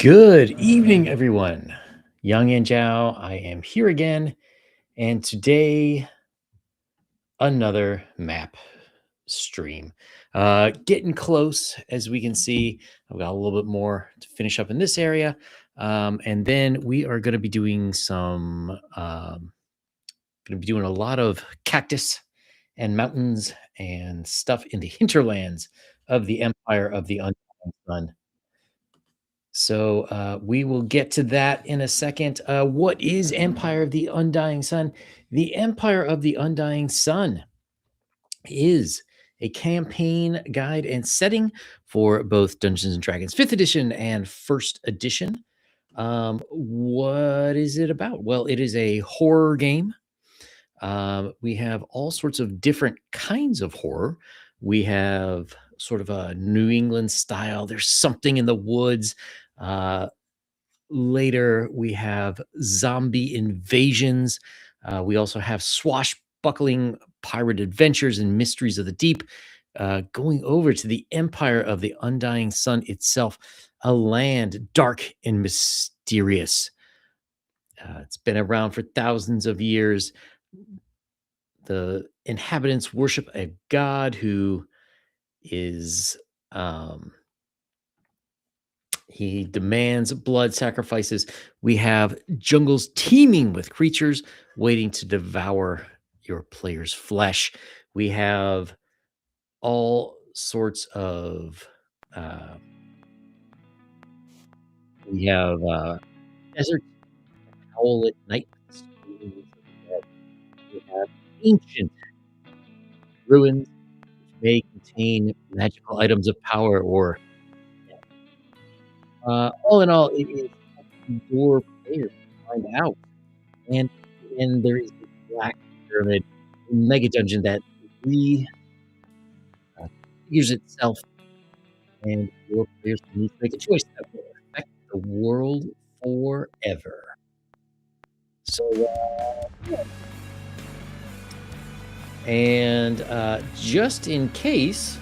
Good evening, everyone. Young and Zhao, I am here again, and today another map stream. Getting close, as we can see. I've got a little bit more to finish up in this area, and then we are going to be doing going to be doing a lot of cactus and mountains and stuff in the hinterlands of the Empire of the Undying Sun. So we will get to that in a second. What is Empire of the Undying Sun? The Empire of the Undying Sun is a campaign guide and setting for both Dungeons and Dragons 5th edition and 1st edition. What is it about? Well, it is a horror game. We have all sorts of different kinds of horror. We have sort of a New England style. There's something in the woods. Uh, Later, we have zombie invasions. We also have swashbuckling pirate adventures and mysteries of the deep. Going over to the Empire of the Undying Sun itself, a land dark and mysterious. It's been around for thousands of years. The inhabitants worship a god who is he demands blood sacrifices. We have jungles teeming with creatures waiting to devour your player's flesh. We have all sorts of uh, we have desert howl at night. Screams of the dead. We have ancient ruins which may contain magical items of power or all in all, it is up to your player to find out. And there is the Black Pyramid mega dungeon that re figures itself, and your players will need to make a choice that will affect the world forever. So, yeah. And just in case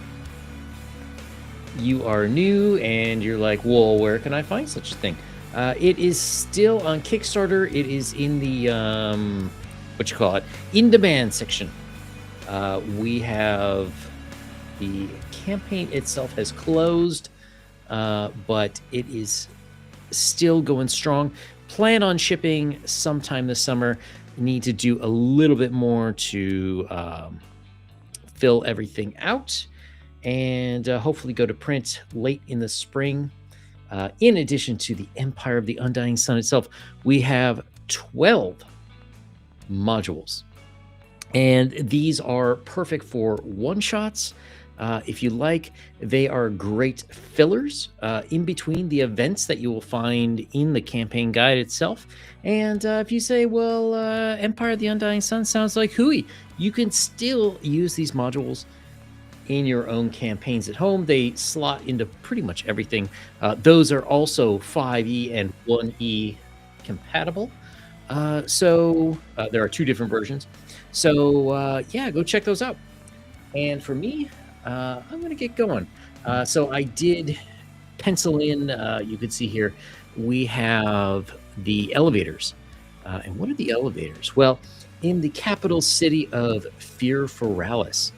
you are new and you're like, well, where can I find such a thing? It is still on Kickstarter. It is in the what you call it, in demand section. We have the campaign itself has closed, but it is still going strong. Plan on shipping sometime this summer. Need to do a little bit more to fill everything out, and hopefully go to print late in the spring. In addition to the Empire of the Undying Sun itself, we have 12 modules. And these are perfect for one-shots. If you like, they are great fillers in between the events that you will find in the campaign guide itself. And if you say, well, Empire of the Undying Sun sounds like hooey, you can still use these modules in your own campaigns at home. They slot into pretty much everything. Those are also 5e and 1e compatible. So there are 2 different versions. So yeah, go check those out. And for me, I'm going to get going. So I did pencil in, you can see here, we have the elevators. And what are the elevators? Well, in the capital city of Fear Foralis,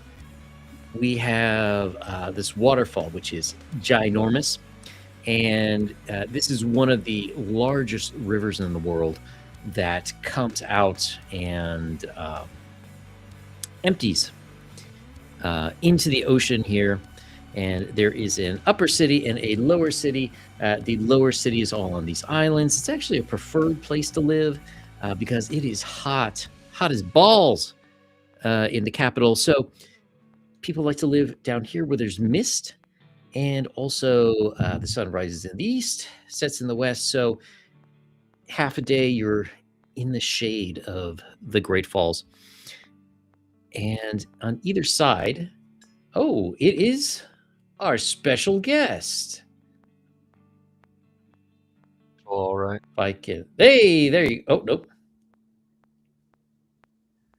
we have this waterfall, which is ginormous. And this is one of the largest rivers in the world that comes out and empties into the ocean here. And there is an upper city and a lower city. The lower city is all on these islands. It's actually a preferred place to live because it is hot as balls in the capital. So people like to live down here where there's mist, and also the sun rises in the east, sets in the west. So half a day you're in the shade of the Great Falls. And on either side, oh, it is our special guest. All right. If I can, hey, there you. Oh, nope.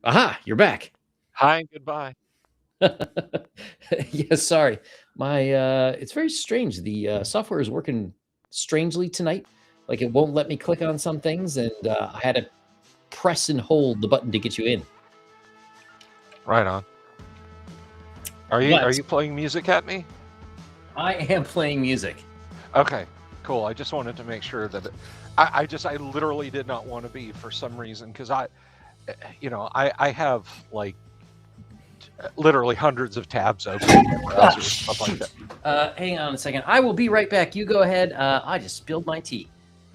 Aha, you're back. Hi and goodbye. Yeah, sorry. My it's very strange. The software is working strangely tonight. Like it won't let me click on some things, and I had to press and hold the button to get you in. Right on. Are you playing music at me? I am playing music. Okay, cool. I just wanted to make sure that I literally did not want to be for some reason, because I have like literally hundreds of tabs open in the browser and stuff like that. Hang on a second. I will be right back. You go ahead. I just spilled my tea.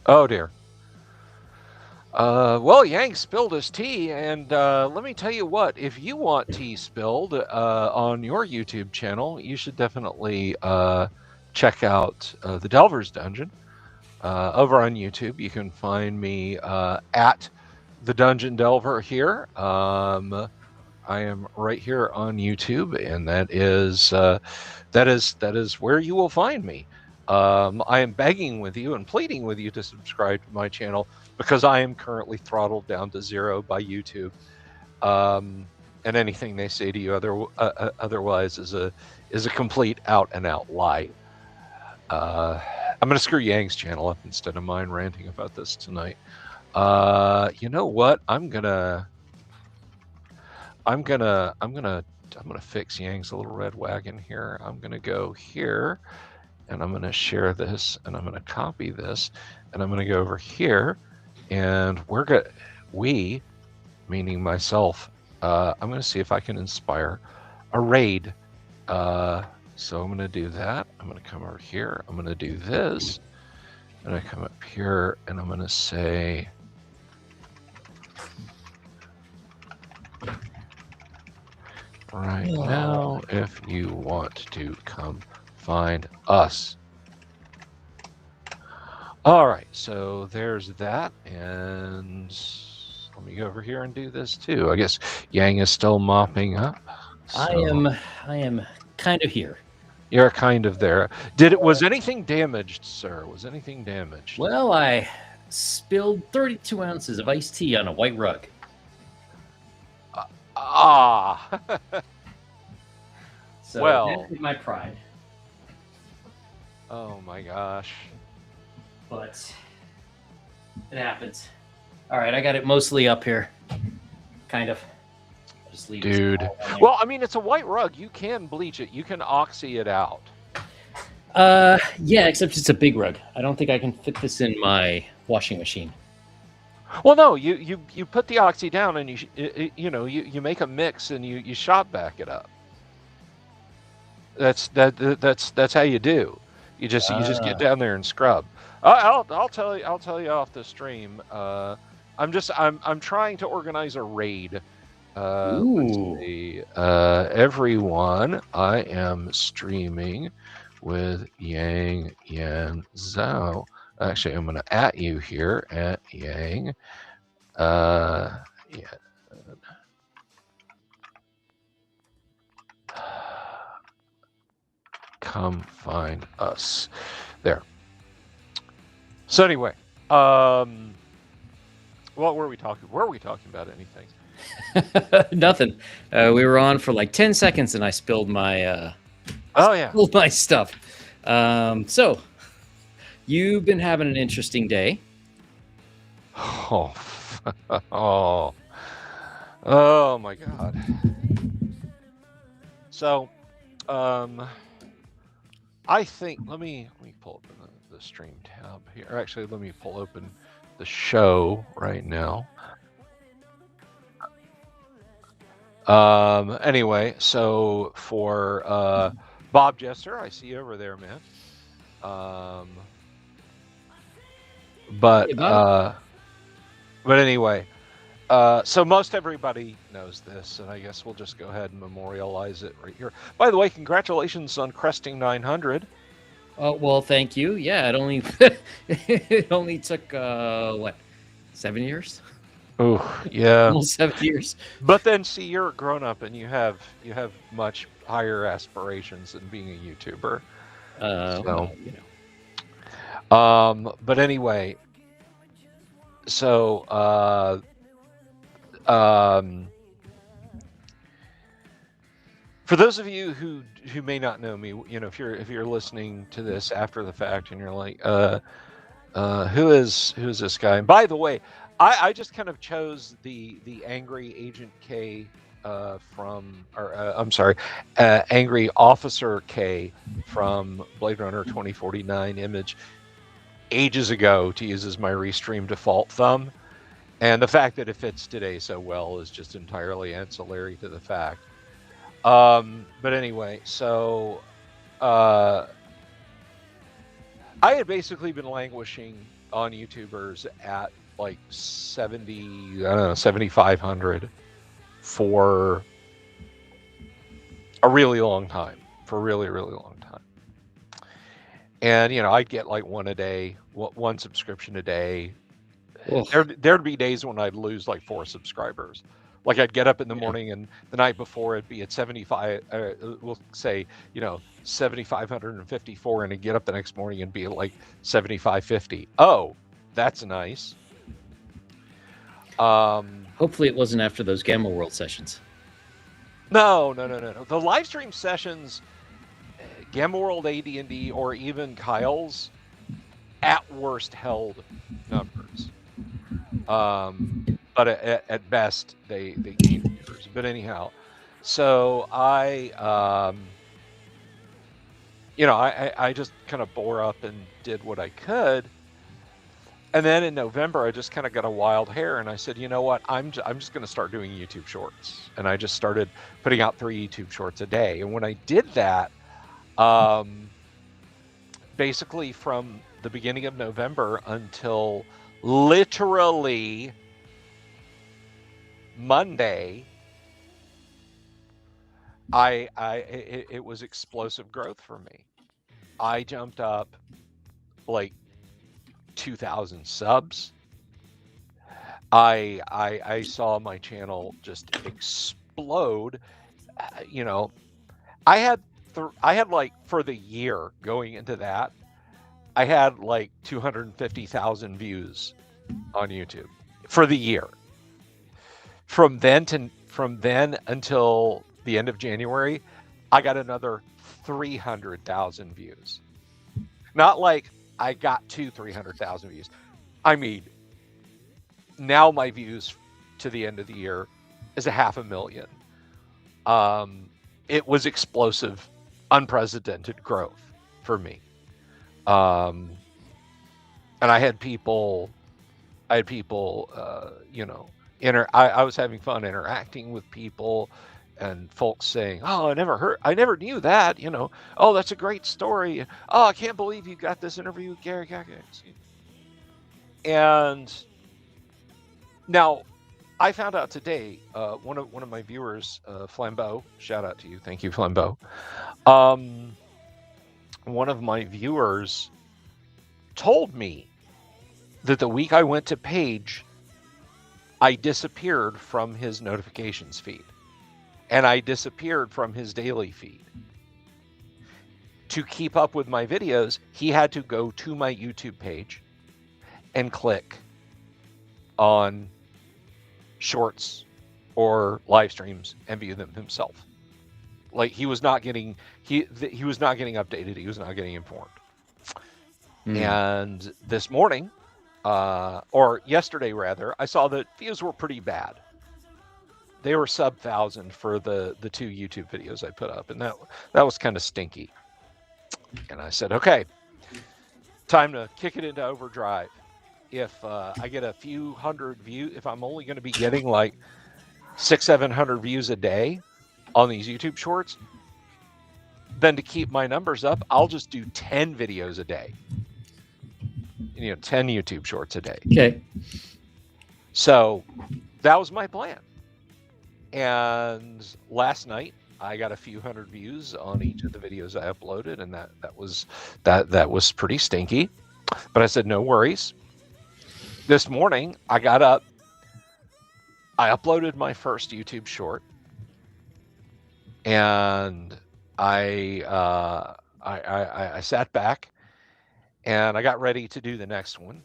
Oh dear. Well, Yang spilled his tea, and let me tell you what, if you want tea spilled on your YouTube channel, you should definitely check out the Delver's Dungeon over on YouTube. You can find me at the Dungeon Delver here. I am right here on YouTube, and that is where you will find me. I am begging with you and pleading with you to subscribe to my channel, because I am currently throttled down to 0 by YouTube, and anything they say to you otherwise is a complete out and out lie. I'm gonna screw Yang's channel up instead of mine ranting about this tonight. You know what? I'm gonna fix Yang's little red wagon here. I'm gonna go here, and I'm gonna share this, and I'm gonna copy this, and I'm gonna go over here, and we, meaning myself, I'm gonna see if I can inspire a raid. So I'm gonna do that. I'm gonna come over here. I'm gonna do this, and I come up here, and I'm gonna say, right now, if you want to come find us. All right, so there's that, and let me go over here and do this too. I guess Yang is still mopping up. So I am kind of here. You're kind of there. Was anything damaged, sir? Was anything damaged? Well, I spilled 32 ounces of iced tea on a white rug. So well, that's my pride. Oh my gosh. But it happens. All right, I got it mostly up here. Kind of. Just leave Dude. Well, I mean, it's a white rug. You can bleach it. You can oxy it out. Yeah, except it's a big rug. I don't think I can fit this in my washing machine. Well, no, you put the oxy down, and you make a mix, and you shop back it up. That's how you do. You just get down there and scrub. I'll tell you off the stream. I'm trying to organize a raid. Let's see. Everyone, I am streaming with Yang Yan Zhao. Actually, I'm gonna @ you here at Yang. Yeah. Come find us. There. So anyway, what were we talking? Were we talking about anything? Nothing. We were on for like 10 seconds, and I spilled my spilled my stuff. So you've been having an interesting day. Oh my God. So, I think let me pull open the stream tab here. Or actually, let me pull open the show right now. Anyway, so for Bob Jester, I see you over there, man. But anyway, so most everybody knows this, and I guess we'll just go ahead and memorialize it right here. By the way, congratulations on cresting 900. Oh, well, thank you. Yeah, it only it only took 7 years? Oh, yeah. Almost 7 years. But then see, you're a grown up, and you have much higher aspirations than being a YouTuber. Well, you know. But anyway, so For those of you who may not know me, you know, if you're listening to this after the fact and you're like, who is this guy? And by the way, I just kind of chose the angry Agent K I'm sorry, angry Officer K from Blade Runner 2049 image ages ago to use as my restream default thumb. And the fact that it fits today so well is just entirely ancillary to the fact. But anyway, so I had basically been languishing on YouTubers at like 7,500 for a really long time, for a really, really long time. And, you know, I'd get like one a day, one subscription a day. There'd be days when I'd lose like 4 subscribers. Like I'd get up in the morning and the night before it'd be at 75, we'll say, you know, 7,554, and I'd get up the next morning and be at like 7,550. Oh, that's nice. Hopefully it wasn't after those Gamma World sessions. No. The live stream sessions, Gamma World AD&D, or even Kyle's, at worst held numbers. But at best, they gained viewers. But anyhow, so I just kind of bore up and did what I could. And then in November, I just kind of got a wild hair, and I said, you know what? I'm just going to start doing YouTube Shorts. And I just started putting out 3 YouTube Shorts a day. And when I did that, basically from the beginning of November until literally Monday, it was explosive growth for me. I jumped up like 2,000 subs. I saw my channel just explode. You know, I had like, for the year going into that, I had like 250,000 views on YouTube for the year. From then until the end of January, I got another 300,000 views. Not like I got to 300,000 views. I mean, now my views to the end of the year is 500,000. It was explosive, unprecedented growth for me. And I had people, you know, I was having fun interacting with people, and folks saying, "Oh, I never knew that," you know. "Oh, that's a great story. Oh, I can't believe you got this interview with Gary Gygax." And now, I found out today, one of my viewers, Flambeau, shout out to you, thank you, Flambeau. One of my viewers told me that the week I went to Page, I disappeared from his notifications feed, and I disappeared from his daily feed. To keep up with my videos, he had to go to my YouTube page and click on shorts or live streams and view them himself. Like, he was not getting updated. He was not getting informed. And this morning, or yesterday rather, I saw that views were pretty bad. They were sub 1,000 for the 2 YouTube videos I put up, and that was kind of stinky. And I said, okay, time to kick it into overdrive. If I get a few hundred views, if I'm only going to be getting like 600-700 views a day on these YouTube shorts, then to keep my numbers up, I'll just do 10 videos a day. You know, 10 YouTube shorts a day. Okay. So that was my plan. And last night I got a few hundred views on each of the videos I uploaded, and that was pretty stinky. But I said, no worries. This morning I got up, I uploaded my first YouTube short, and I sat back and I got ready to do the next one,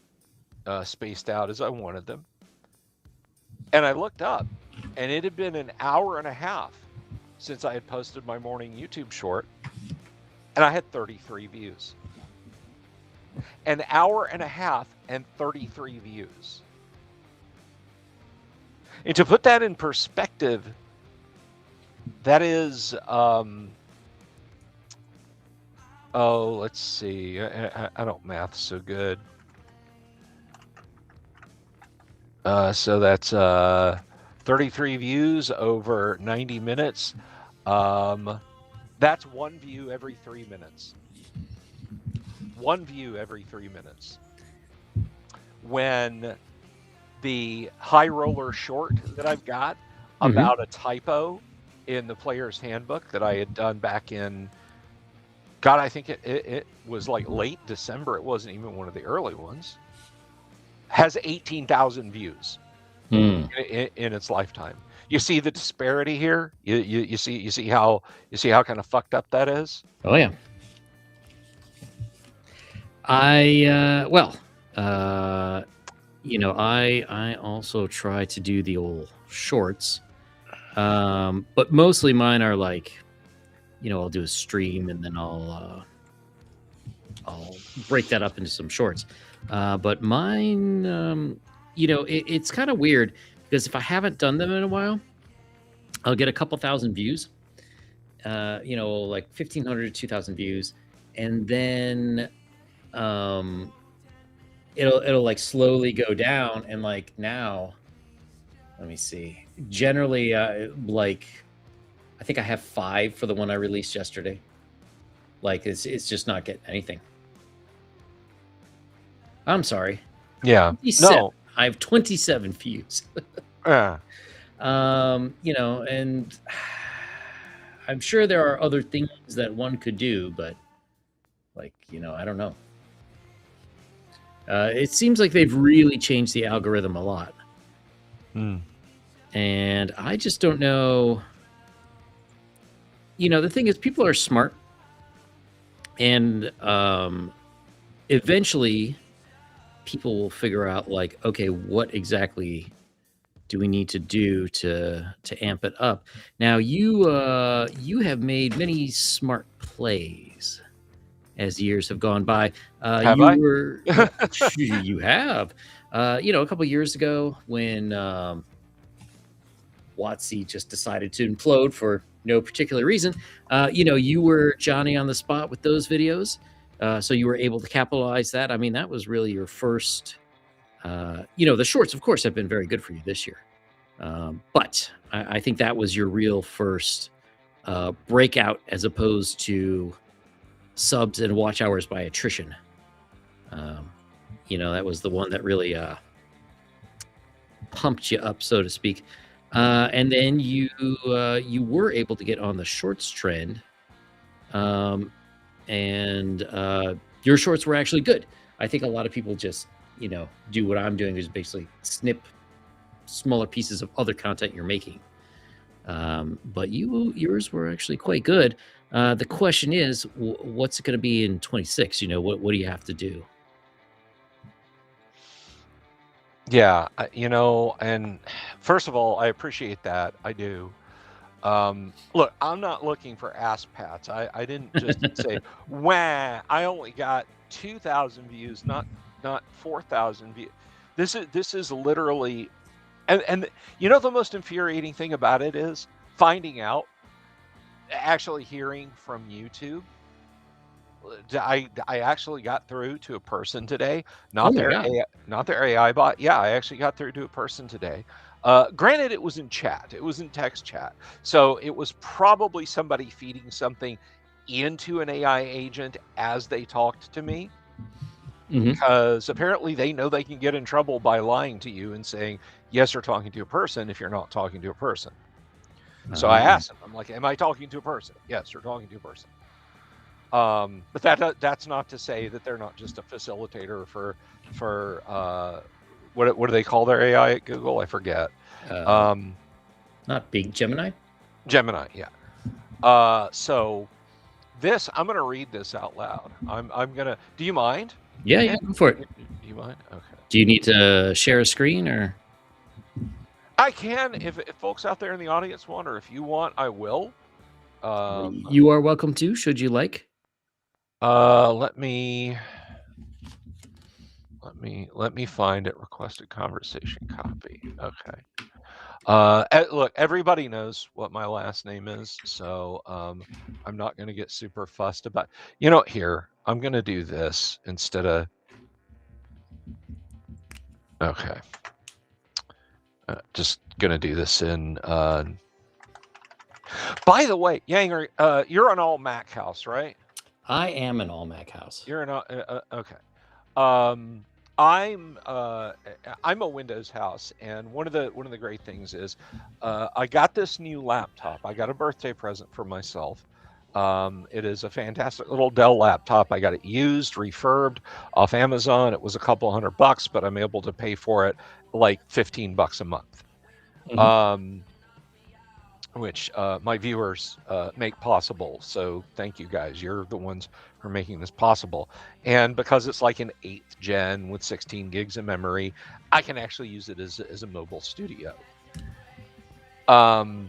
spaced out as I wanted them. And I looked up, and it had been an hour and a half since I had posted my morning YouTube short, and I had 33 views. An hour and a half and 33 views. And to put that in perspective, that is, let's see. I don't math so good. So that's 33 views over 90 minutes. That's one view every 3 minutes. One view every 3 minutes. When the high roller short that I've got about a typo in the player's handbook that I had done back in, God, I think it was like late December. It wasn't even one of the early ones. Has 18,000 views in its lifetime. You see the disparity here. You see how kind of fucked up that is. Oh yeah. I also try to do the old shorts, but mostly mine are like, I'll do a stream and then I'll break that up into some shorts. But mine, it's kind of weird because if I haven't done them in a while, I'll get a couple thousand views, like 1,500 to 2,000 views, and then it'll like slowly go down, and like now, let me see. Generally, like I think I have 5 for the one I released yesterday. Like it's just not getting anything. I'm sorry. Yeah. 27. No. I have 27 views. Yeah. And I'm sure there are other things that one could do, but I don't know. It seems like they've really changed the algorithm a lot. And I just don't know. The thing is, people are smart. And eventually people will figure out, like, okay, what exactly do we need to do to amp it up? Now, you have made many smart plays as years have gone by. Have you I? were you have. A couple years ago when WotC just decided to implode for no particular reason, you were Johnny on the spot with those videos. So you were able to capitalize that. I mean, that was really your first, the shorts, of course, have been very good for you this year. But I think that was your real first breakout, as opposed to subs and watch hours by attrition. That was the one that really pumped you up, so to speak. And then you were able to get on the shorts trend. And your shorts were actually good. I think a lot of people just, do what I'm doing, is basically snip smaller pieces of other content you're making. But yours were actually quite good. The question is, what's it going to be in 26? What do you have to do? Yeah, and first of all, I appreciate that. I do. Look, I'm not looking for ass pats. I didn't just say, wah, I only got 2,000 views, not 4,000 views. This is literally, and the most infuriating thing about it is finding out, actually hearing from YouTube. I actually got through to a person today, not their AI bot. Yeah, I actually got through to a person today. Granted, it was in chat. It was in text chat. So it was probably somebody feeding something into an AI agent as they talked to me. Because apparently they know they can get in trouble by lying to you and saying, yes, you're talking to a person, if you're not talking to a person. So I asked them, I'm like, am I talking to a person? Yes, you're talking to a person. But that's not to say that they're not just a facilitator for what do they call their AI at Google? I forget. Not Big Gemini? Gemini, yeah. So this, I'm going to read this out loud. I'm going to, do you mind? Yeah, go for it. Do you mind? Okay. Do you need to share a screen, or? I can, if folks out there in the audience want, or if you want, I will. You are welcome to, should you like. Let me find it. Requested conversation copy. Okay. Look, everybody knows what my last name is, so I'm not going to get super fussed about. Here I'm going to do this instead of. Okay. Just going to do this in. By the way, Yanger, you're an all Mac house, right? I am an all Mac house. You're an okay. I'm a Windows house, and one of the great things is I got this new laptop. I got a birthday present for myself. It is a fantastic little Dell laptop. I got it used, refurbed off Amazon. It was a couple $100, but I'm able to pay for it like $15 a month. Mm-hmm. Which my viewers make possible. So thank you guys. You're the ones who are making this possible. And because it's like an 8th gen with 16 gigs of memory, I can actually use it as a mobile studio. But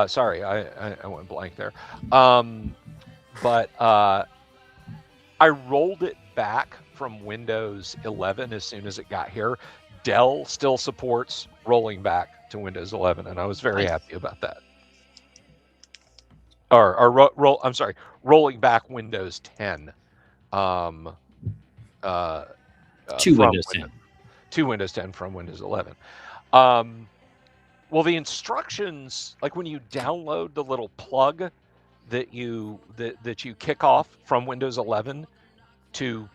sorry, I went blank there. But I rolled it back from Windows 11 as soon as it got here. Dell still supports rolling back to Windows 11, and I was very happy about that. I'm sorry, rolling back Windows 10. To Windows 10. To Windows 10 from Windows 11. Well, the instructions, like when you download the little plug that you kick off from Windows 11 to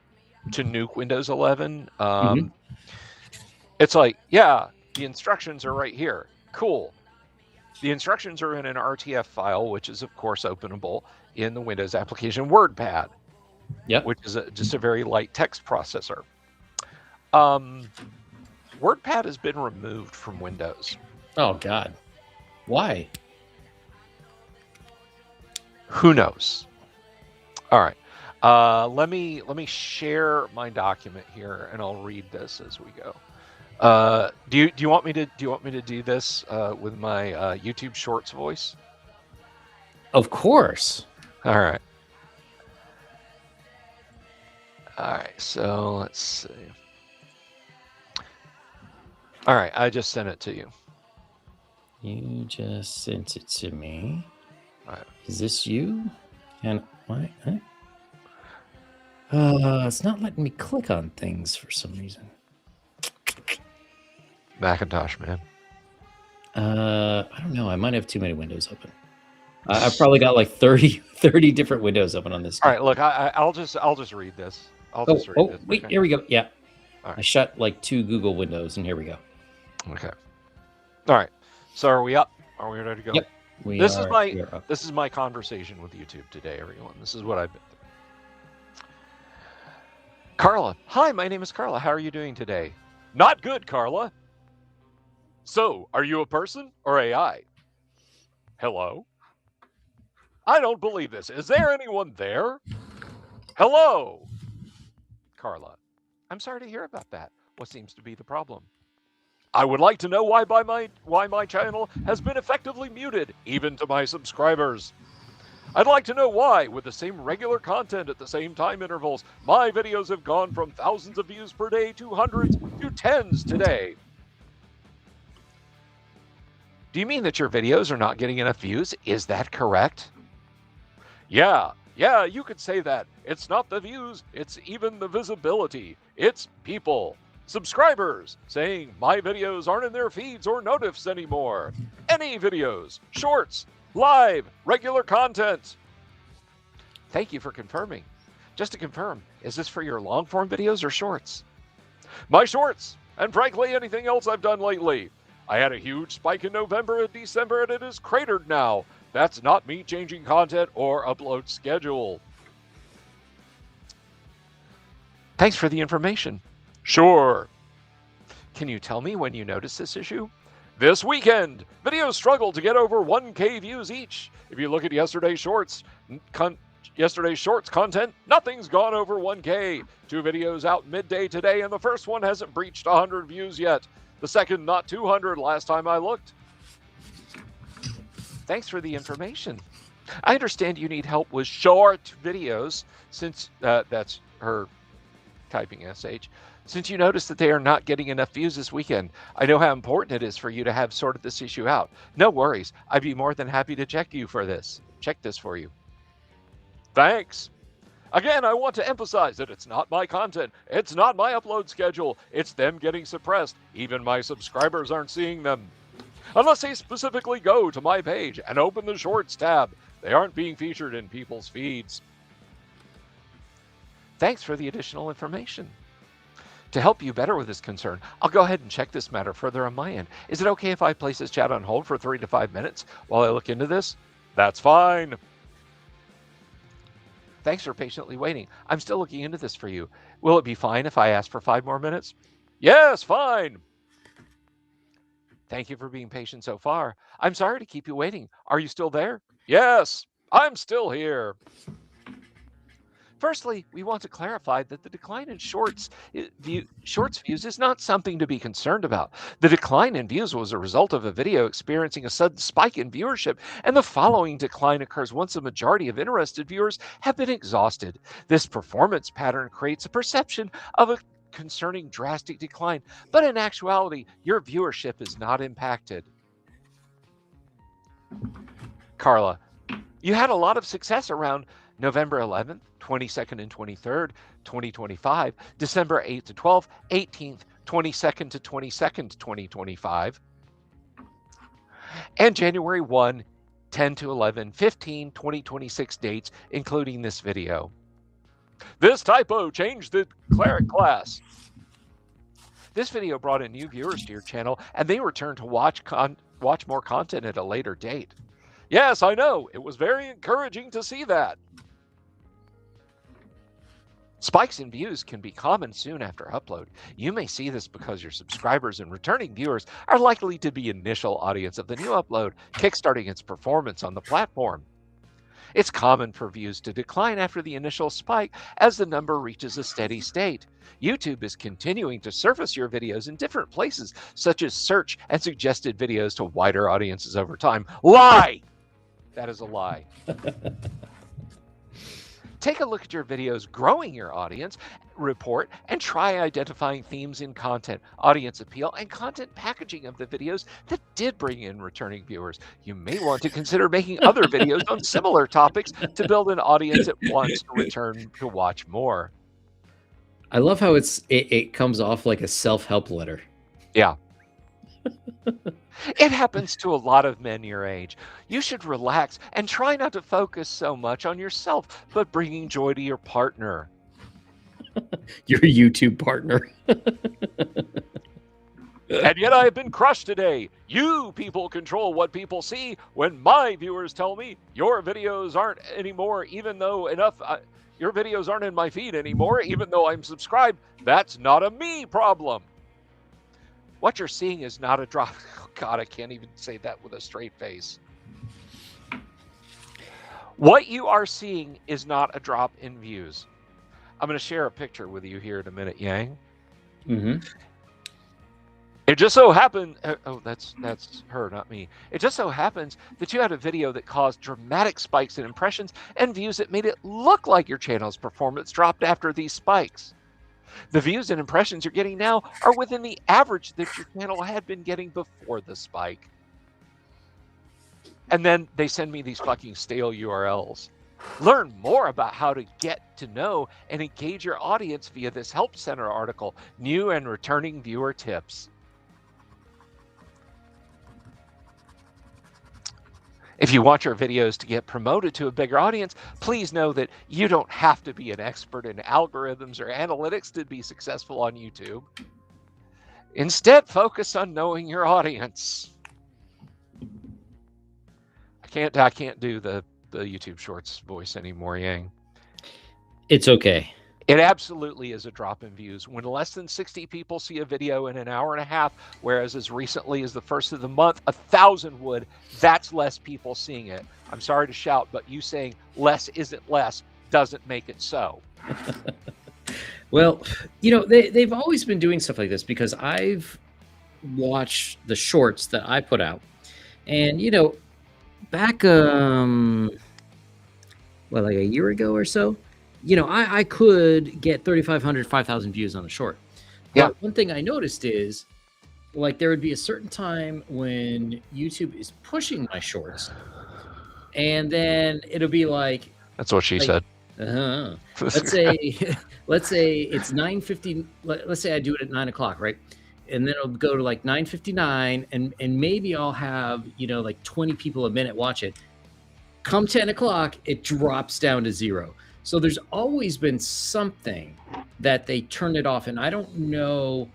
nuke Windows 11. Mm-hmm. It's like, yeah, the instructions are right here. Cool. The instructions are in an RTF file, which is, of course, openable in the Windows application WordPad, which is just a very light text processor. WordPad has been removed from Windows. Oh, God. Why? Who knows? All right. Let me share my document here, and I'll read this as we go. Do you want me to do this with my YouTube Shorts voice? Of course. All right. So let's see. All right, I just sent it to you. You just sent it to me. All right. Is this you? And what? Huh? It's not letting me click on things for some reason. Macintosh, man. I don't know. I might have too many windows open. I've probably got like 30 different windows open on this. All right, look, I'll just read this. This. Wait, okay. Here we go. Yeah. Right. I shut like 2 Google windows, and here we go. Okay. All right. So are we up? Are we ready to go? Yep. This is my conversation with YouTube today, everyone. This is what I've been through. Carla. Hi, my name is Carla. How are you doing today? Not good, Carla. So, are you a person or AI? Hello? I don't believe this. Is there anyone there? Hello? Carla. I'm sorry to hear about that. What seems to be the problem? I would like to know why my channel has been effectively muted, even to my subscribers. I'd like to know why, with the same regular content at the same time intervals, my videos have gone from thousands of views per day to hundreds to tens today. Do you mean that your videos are not getting enough views? Is that correct? Yeah, you could say that. It's not the views, it's even the visibility. It's people, subscribers, saying my videos aren't in their feeds or notifs anymore. Any videos, shorts, live, regular content. Thank you for confirming. Just to confirm, is this for your long-form videos or shorts? My shorts, and frankly, anything else I've done lately. I had a huge spike in November and December, and it is cratered now. That's not me changing content or upload schedule. Thanks for the information. Sure. Can you tell me when you noticed this issue? This weekend, videos struggled to get over 1K views each. If you look at yesterday's shorts content, nothing's gone over 1K. 2 videos out midday today, and the first one hasn't breached 100 views yet. The second, not 200 last time I looked. Thanks for the information. I understand you need help with short videos since that's her typing SH. Since you noticed that they are not getting enough views this weekend, I know how important it is for you to have sorted this issue out. No worries. I'd be more than happy to check this for you. Thanks. Again, I want to emphasize that it's not my content. It's not my upload schedule. It's them getting suppressed. Even my subscribers aren't seeing them. Unless they specifically go to my page and open the Shorts tab, they aren't being featured in people's feeds. Thanks for the additional information. To help you better with this concern, I'll go ahead and check this matter further on my end. Is it okay if I place this chat on hold for 3 to 5 minutes while I look into this? That's fine. Thanks for patiently waiting. I'm still looking into this for you. Will it be fine if I ask for 5 more minutes? Yes, fine. Thank you for being patient so far. I'm sorry to keep you waiting. Are you still there? Yes, I'm still here. Firstly, we want to clarify that the decline in shorts views is not something to be concerned about. The decline in views was a result of a video experiencing a sudden spike in viewership, and the following decline occurs once the majority of interested viewers have been exhausted. This performance pattern creates a perception of a concerning drastic decline, but in actuality, your viewership is not impacted. Carla, you had a lot of success around November 11th, 22nd and 23rd, 2025, December 8th to 12th, 18th, 22nd to 22nd, 2025, and January 1, 10 to 11, 15, 2026 dates, including this video. This typo changed the cleric class. This video brought in new viewers to your channel, and they returned to watch more content at a later date. Yes, I know. It was very encouraging to see that. Spikes in views can be common soon after upload. You may see this because your subscribers and returning viewers are likely to be initial audience of the new upload, kickstarting its performance on the platform. It's common for views to decline after the initial spike as the number reaches a steady state. YouTube is continuing to surface your videos in different places, such as search and suggested videos to wider audiences over time. Lie! That is a lie. Take a look at your videos growing your audience report and try identifying themes in content, audience appeal, and content packaging of the videos that did bring in returning viewers. You may want to consider making other videos on similar topics to build an audience that wants to return to watch more. I love how it comes off like a self-help letter. Yeah. It happens to a lot of men your age. You should relax and try not to focus so much on yourself, but bringing joy to your partner. Your YouTube partner. And yet I have been crushed today. You people control what people see when my viewers tell me your videos aren't anymore, even though your videos aren't in my feed anymore, even though I'm subscribed. That's not a me problem. What you're seeing is not a drop. Oh God, I can't even say that with a straight face. What you are seeing is not a drop in views. I'm going to share a picture with you here in a minute, Yang. Mm-hmm. It just so happened, that's her, not me. It just so happens that you had a video that caused dramatic spikes in impressions and views that made it look like your channel's performance dropped after these spikes. The views and impressions you're getting now are within the average that your channel had been getting before the spike. And then they send me these fucking stale URLs. Learn more about how to get to know and engage your audience via this Help Center article, New and Returning Viewer Tips. If you want your videos to get promoted to a bigger audience, please know that you don't have to be an expert in algorithms or analytics to be successful on YouTube. Instead, focus on knowing your audience. I can't do the YouTube Shorts voice anymore, Yang. It's okay. It absolutely is a drop in views. When less than 60 people see a video in an hour and a half, whereas as recently as the first of the month, 1,000 would, that's less people seeing it. I'm sorry to shout, but you saying less isn't less doesn't make it so. Well, you know, they've always been doing stuff like this because I've watched the shorts that I put out. And, you know, back well, like a year ago or so, I could get 3,500, 5,000 views on a short. Yeah. But one thing I noticed is, like, there would be a certain time when YouTube is pushing my shorts, and then it'll be That's what she like said. let's say let's say it's 9:50. Let's say I do it at 9 o'clock, right? And then it'll go to like 9:59, and maybe I'll have like 20 people a minute watch it. Come 10 o'clock, it drops down to 0. So there's always been something that they turn it off, and I don't know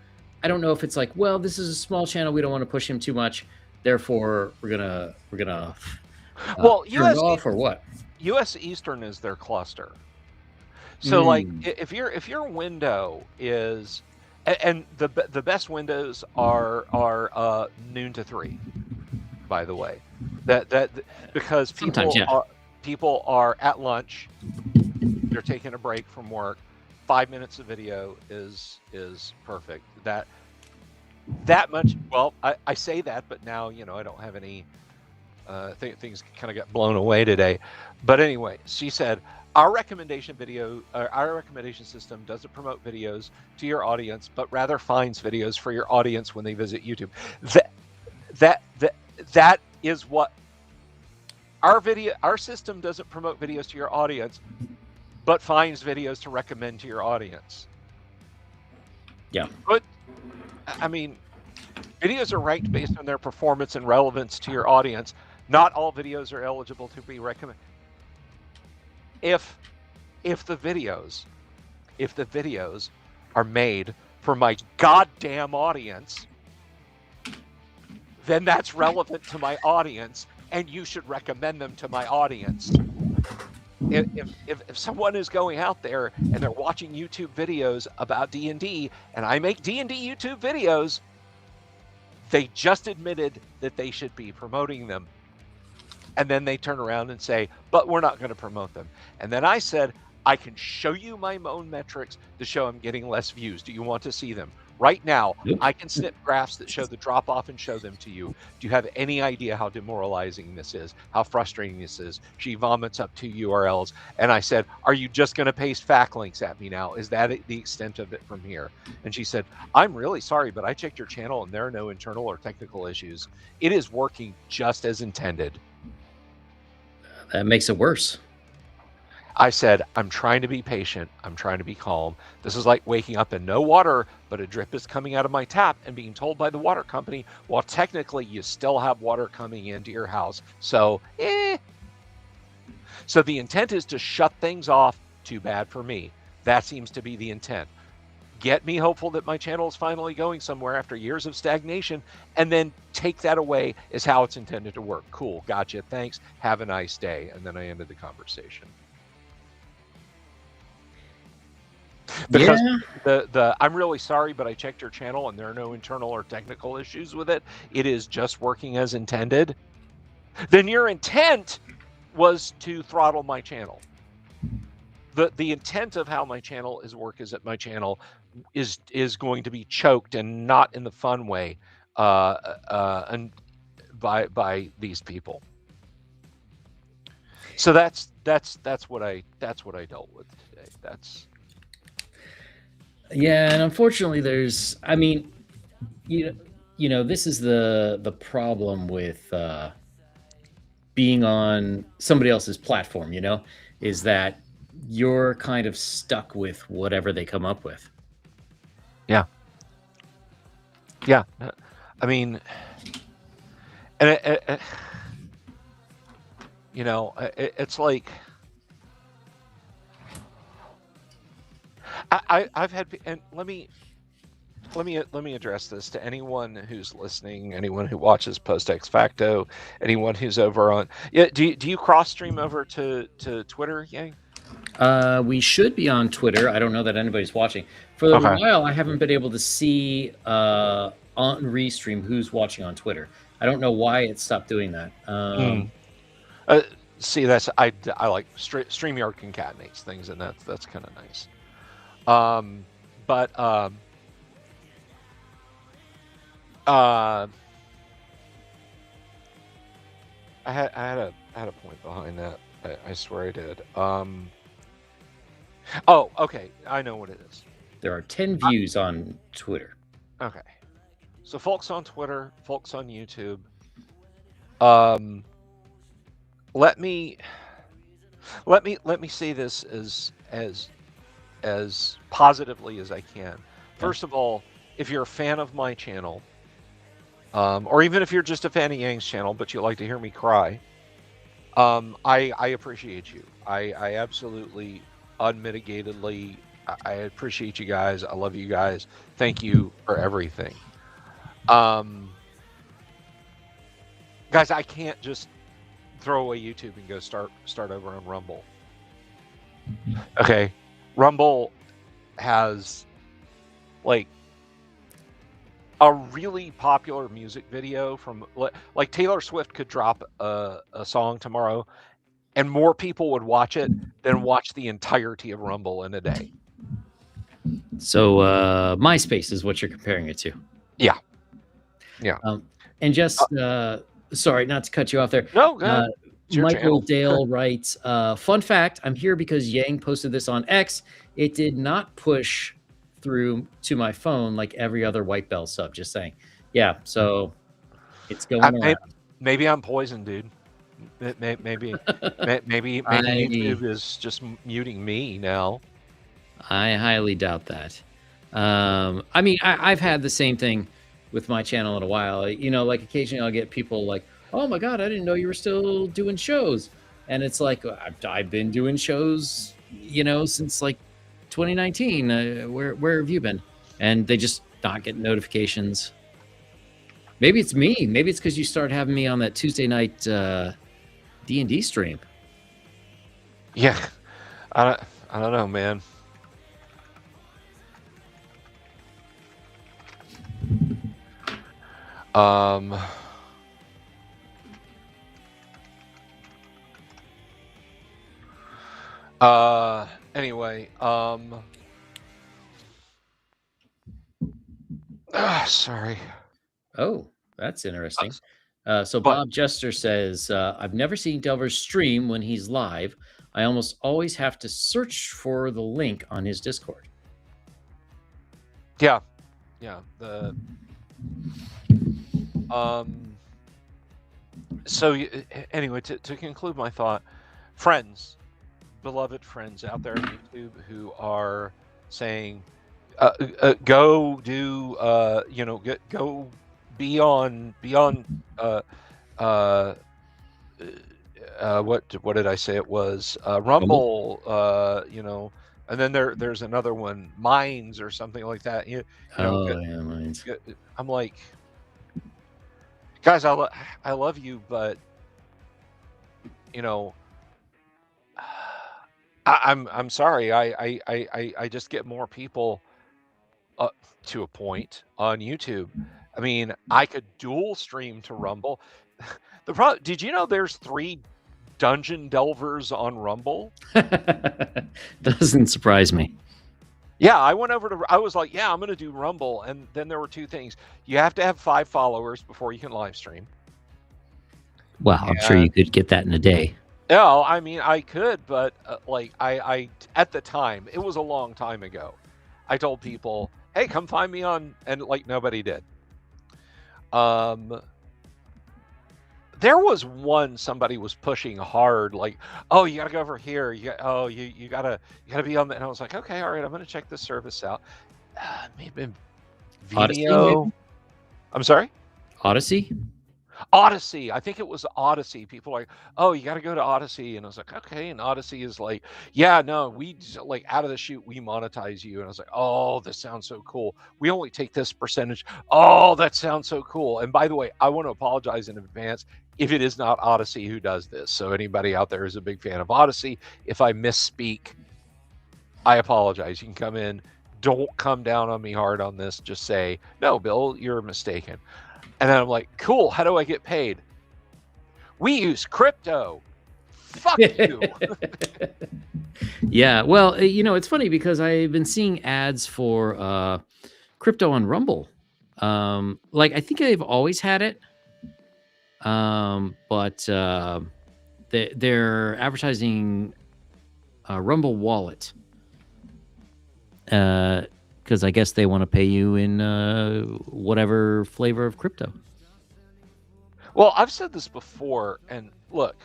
if it's like, well, this is a small channel, we don't want to push him too much, therefore we're gonna Well, turn it off, or what. US Eastern is their cluster. So like Mm. if your window is, and the best windows are noon to 3, by the way, that because Sometimes, yeah. people are at lunch, they're taking a break from work. 5 minutes of video is perfect. That much. Well, I say that, but now I don't have any. Things kind of got blown away today, but anyway, she said our recommendation system doesn't promote videos to your audience, but rather finds videos for your audience when they visit YouTube. That is what our system doesn't promote videos to your audience, but finds videos to recommend to your audience. Yeah. But I mean, videos are ranked based on their performance and relevance to your audience. Not all videos are eligible to be recommended. If the videos are made for my goddamn audience, then that's relevant to my audience, and you should recommend them to my audience. If someone is going out there and they're watching YouTube videos about D&D, and I make D&D YouTube videos, they just admitted that they should be promoting them. And then they turn around and say, but we're not going to promote them. And then I said, I can show you my own metrics to show I'm getting less views. Do you want to see them? Right now, Yep. I can snip graphs that show the drop off and show them to you. Do you have any idea how demoralizing this is? How frustrating this is? She vomits up 2 URLs. And I said, are you just going to paste FAQ links at me now? Is that the extent of it from here? And she said, I'm really sorry, but I checked your channel and there are no internal or technical issues. It is working just as intended. That makes it worse. I said, I'm trying to be patient. I'm trying to be calm. This is like waking up and no water, but a drip is coming out of my tap and being told by the water company, well, technically you still have water coming into your house. So, So the intent is to shut things off. Too bad for me. That seems to be the intent. Get me hopeful that my channel is finally going somewhere after years of stagnation, and then take that away is how it's intended to work. Cool. Gotcha. Thanks. Have a nice day. And then I ended the conversation. Because I'm really sorry, but I checked your channel and there are no internal or technical issues with it. It is just working as intended. Then your intent was to throttle my channel. The intent of how my channel is that my channel is going to be choked, and not in the fun way, and by these people. So that's what I dealt with today. Yeah, and unfortunately, this is the problem with being on somebody else's platform. Is that you're kind of stuck with whatever they come up with. Yeah. I mean, and it's like I've had, and let me address this to anyone who's listening, anyone who watches Post Ex Facto, anyone who's over on. Yeah, do you cross stream over to Twitter, Yang? We should be on Twitter. I don't know that anybody's watching. For a while, I haven't been able to see on Restream who's watching on Twitter. I don't know why it stopped doing that. See, that's I like StreamYard concatenates things, and that's kind of nice. I had a point behind that. I swear I did. Oh, okay. I know what it is. There are 10 views on Twitter. Okay. So folks on Twitter, folks on YouTube, um, let me say this as positively as I can. First of all, if you're a fan of my channel, or even if you're just a fan of Yang's channel, but you like to hear me cry, I appreciate you. I absolutely, unmitigatedly, I appreciate you guys. I love you guys. Thank you for everything. Guys, I can't just throw away YouTube and go start over on Rumble. Okay, Rumble has like a really popular music video from like Taylor Swift could drop a song tomorrow and more people would watch it than watch the entirety of Rumble in a day. So MySpace is what you're comparing it to. Yeah. And just sorry, not to cut you off there. No, go ahead. Michael Dale writes, fun fact, I'm here because Yang posted this on X. It did not push through to my phone like every other White Bell sub, just saying. Yeah, so it's going around. Maybe I'm poisoned, dude. Maybe YouTube is just muting me now. I highly doubt that. I mean, I've had the same thing with my channel in a while. You know, like occasionally I'll get people like, oh my God, I didn't know you were still doing shows. And it's like, I've been doing shows, you know, since like 2019. Where have you been? And they just not get notifications. Maybe it's me. Maybe it's because you started having me on that Tuesday night D&D stream. Yeah, I don't know, man. Anyway, sorry. Oh, that's interesting. So Bob Jester says, I've never seen Delver's stream when he's live. I almost always have to search for the link on his Discord. Yeah. So anyway, to conclude my thought, friends, beloved friends out there on YouTube who are saying, go do, go be on what did I say it was? Rumble, you know, and then there's another one, Minds or something like that. You know, Minds. I'm like, guys, I love you, but you know, I'm sorry. I just get more people to a point on YouTube. I mean, I could dual stream to Rumble. The problem, did you know there's 3 dungeon delvers on Rumble? Doesn't surprise me. Yeah, I went over to, I was like, yeah, I'm going to do Rumble. And then there were 2 things. You have to have 5 followers before you can live stream. Well, I'm sure you could get that in a day. No, I mean, I could, but like I at the time, it was a long time ago. I told people, hey, come find me on, and like nobody did. There was one somebody was pushing hard, like, oh, you gotta go over here. You gotta be on the, and I was like, okay, all right, I'm gonna check this service out. Maybe Vimeo. Odyssey, I'm sorry? Odyssey? I think it was Odyssey. People are like, oh, you got to go to Odyssey. And I was like, okay. And Odyssey is like, yeah, no, we like out of the chute, we monetize you. And I was like, oh, this sounds so cool. We only take this percentage. Oh, that sounds so cool. And by the way, I want to apologize in advance if it is not Odyssey who does this. So anybody out there who's a big fan of Odyssey, if I misspeak, I apologize. You can come in. Don't come down on me hard on this. Just say, no, Bill, you're mistaken. And then I'm like, cool, how do I get paid? We use crypto. Fuck you. Yeah, well, you know, it's funny because I've been seeing ads for crypto on Rumble. Like, I think they've always had it. But they're advertising Rumble Wallet because I guess they want to pay you in whatever flavor of crypto. Well, I've said this before, and look.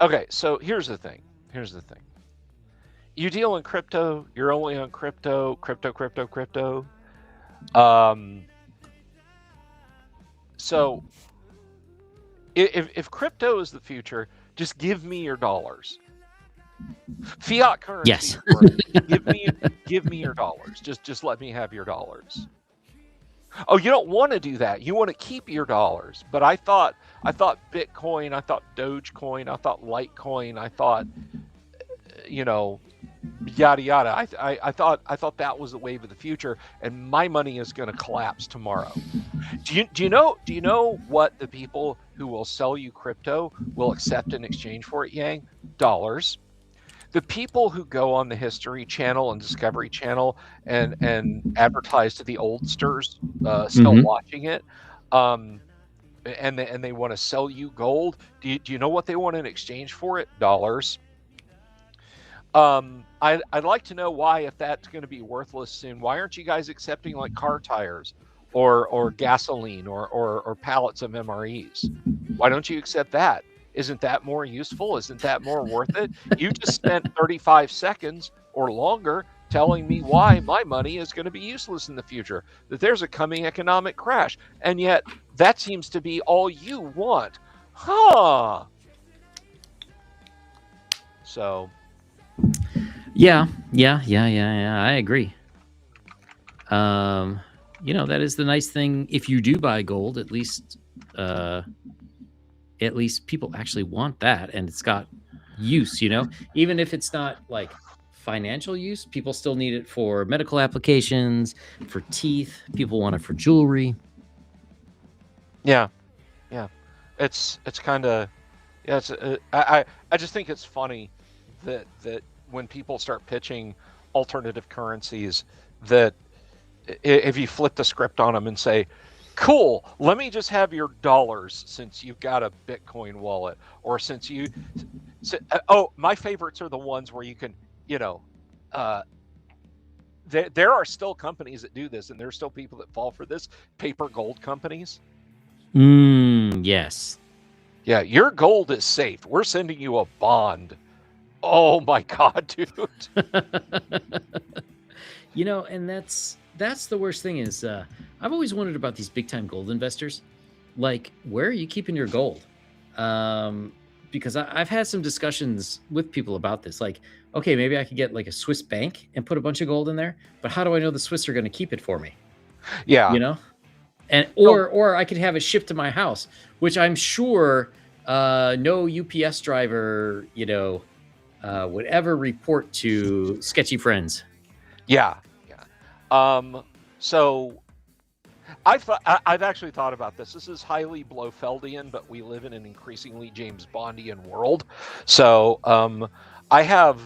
Okay, so here's the thing. You deal in crypto, you're only on crypto. So if crypto is the future, just give me your dollars. Fiat currency. Yes. give me your dollars. Just let me have your dollars. Oh, you don't want to do that. You want to keep your dollars. But I thought Bitcoin, I thought Dogecoin, I thought Litecoin, I thought yada yada. I thought that was the wave of the future, and my money is going to collapse tomorrow. Do you know what the people who will sell you crypto will accept in exchange for it, Yang? Dollars. The people who go on the History Channel and Discovery Channel and advertise to the oldsters still watching it, and they want to sell you gold. Do you know what they want in exchange for it? Dollars. I'd like to know why, if that's going to be worthless soon, why aren't you guys accepting like car tires or gasoline or pallets of MREs? Why don't you accept that? Isn't that more useful? Isn't that more worth it? You just spent 35 seconds or longer telling me why my money is going to be useless in the future, that there's a coming economic crash, and yet that seems to be all you want. Huh. So Yeah, I agree. That is the nice thing. If you do buy gold, at least people actually want that, and it's got use. Even if it's not like financial use, people still need it for medical applications, for teeth. People want it for jewelry. Yeah. It's kind of I just think it's funny that when people start pitching alternative currencies, that if you flip the script on them and say, cool, let me just have your dollars since you've got a Bitcoin wallet, or since you my favorites are the ones where you can, there are still companies that do this, and there's still people that fall for this, paper gold companies. Yes. Yeah, your gold is safe. We're sending you a bond. Oh my God, dude. And that's the worst thing is I've always wondered about these big time gold investors. Like, where are you keeping your gold? Because I've had some discussions with people about this. Like, okay, maybe I could get like a Swiss bank and put a bunch of gold in there, but how do I know the Swiss are going to keep it for me? Yeah. And or I could have it shipped to my house, which I'm sure no UPS driver, would ever report to sketchy friends. Yeah. So I've actually thought about this. This is highly Blofeldian, but we live in an increasingly James Bondian world. So I have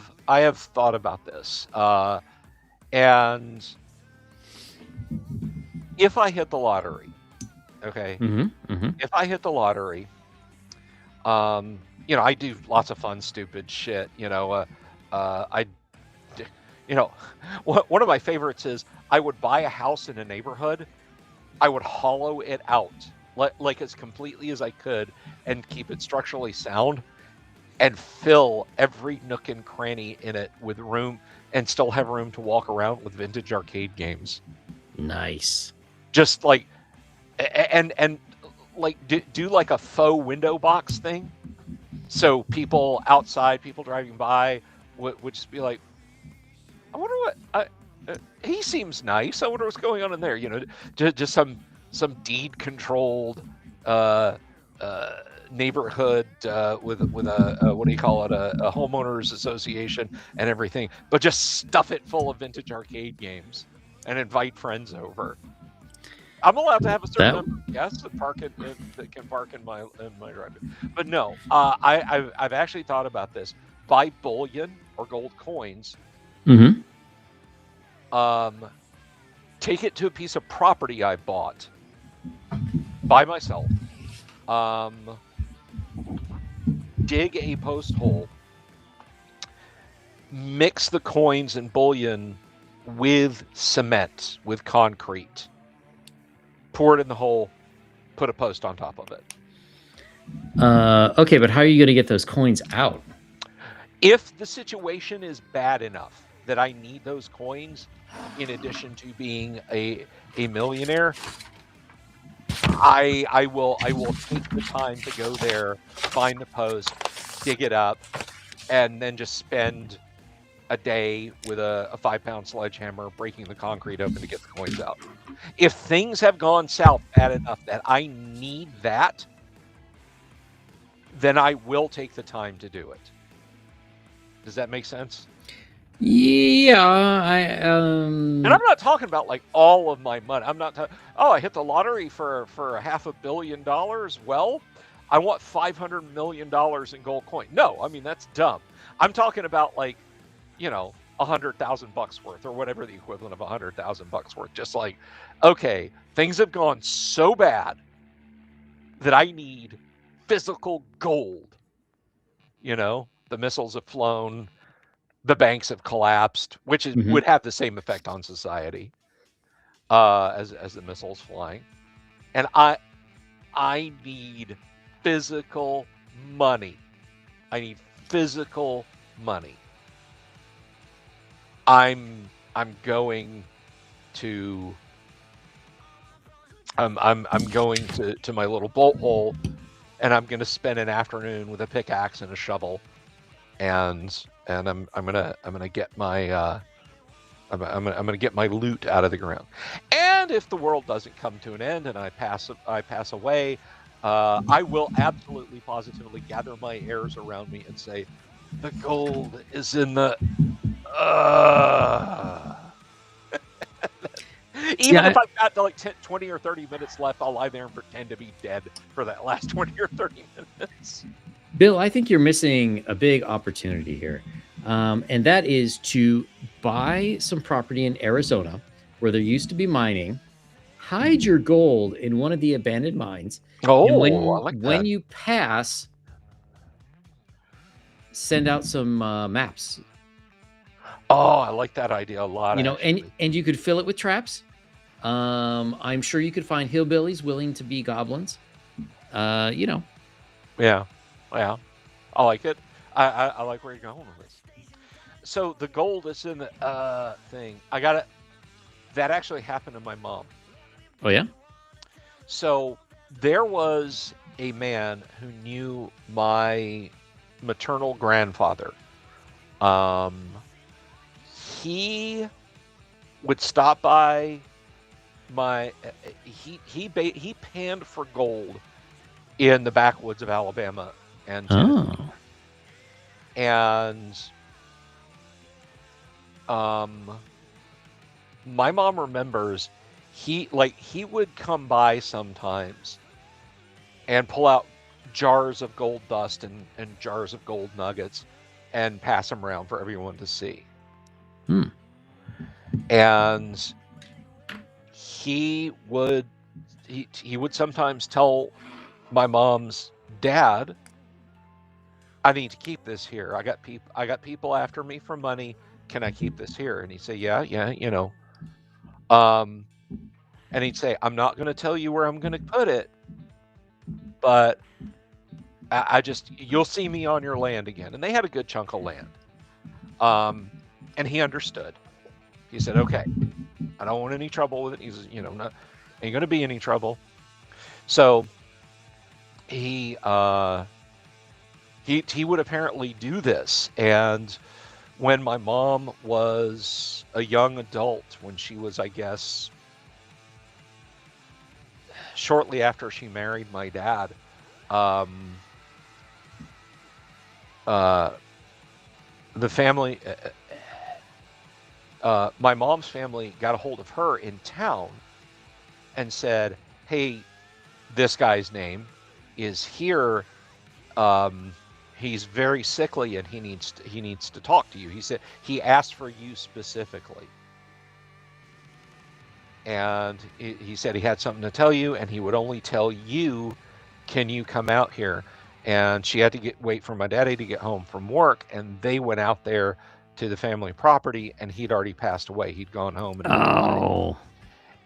thought about this, and if I hit the lottery, okay, if I hit the lottery, I do lots of fun, stupid shit. One of my favorites is I would buy a house in a neighborhood. I would hollow it out like as completely as I could and keep it structurally sound, and fill every nook and cranny in it with room, and still have room to walk around with vintage arcade games. Nice. Just like, and like do like a faux window box thing. So people outside, people driving by would just be like, I wonder what, he seems nice. I wonder what's going on in there. Just some deed controlled neighborhood with a what do you call it, a homeowners association and everything, but just stuff it full of vintage arcade games and invite friends over. I'm allowed to have a certain number of guests that can park in my driveway. But no, I've actually thought about this. Buy bullion or gold coins. Take it to a piece of property I bought by myself. dig a post hole, mix the coins and bullion with cement, with concrete, pour it in the hole, put a post on top of it. Okay, but how are you going to get those coins out? If the situation is bad enough that I need those coins, in addition to being a millionaire, I will take the time to go there, find the post, dig it up, and then just spend a day with a 5-pound sledgehammer breaking the concrete open to get the coins out. If things have gone south bad enough that I need that, then I will take the time to do it. Does that make sense? Yeah, And I'm not talking about like all of my money. I'm not talking, oh, I hit the lottery for $500 million. Well, I want $500 million in gold coin. No, I mean, that's dumb. I'm talking about like, you know, $100,000 worth or whatever the equivalent of $100,000 worth. Just like, okay, things have gone so bad that I need physical gold. You know, the missiles have flown, the banks have collapsed, which is, would have the same effect on society as the missiles flying. And I need physical money. I need physical money. I'm going to my little bolt hole, and I'm going to spend an afternoon with a pickaxe and a shovel, and I'm gonna get my I'm gonna get my loot out of the ground. And if the world doesn't come to an end and I pass away, I will absolutely positively gather my heirs around me and say, the gold is in the even if I've got like 10, 20 or 30 minutes left, I'll lie there and pretend to be dead for that last 20 or 30 minutes. Bill, I think you're missing a big opportunity here. And that is to buy some property in Arizona where there used to be mining, hide your gold in one of the abandoned mines. Oh, and I like that. when you pass, send out some maps. Oh, I like that idea a lot. You know, actually. and you could fill it with traps. I'm sure you could find hillbillies willing to be goblins. You know. Yeah. Yeah. I like it. I like where you're going with this. So the gold is in the thing. I got it. That actually happened to my mom. Oh, yeah? So there was a man who knew my maternal grandfather. He would stop by my. He panned for gold in the backwoods of Alabama and Tennessee. Oh. And my mom remembers he would come by sometimes and pull out jars of gold dust and jars of gold nuggets and pass them around for everyone to see. And he would sometimes tell my mom's dad, I need to keep this here. I got people after me for money. Can I keep this here? And he'd say, yeah, you know. And he'd say, I'm not going to tell you where I'm going to put it, but you'll see me on your land again. And they had a good chunk of land. And he understood. He said, okay, I don't want any trouble with it. He's, you know, ain't going to be any trouble. So he would apparently do this. And when my mom was a young adult, when she was, I guess, shortly after she married my dad, the family, my mom's family got a hold of her in town and said, hey, this guy's name is here. He's very sickly and he needs to talk to you. He said he asked for you specifically. And he said he had something to tell you and he would only tell you. can you come out here? And she had to wait for my daddy to get home from work, and they went out there to the family property, and he'd already passed away. He'd gone home and Oh.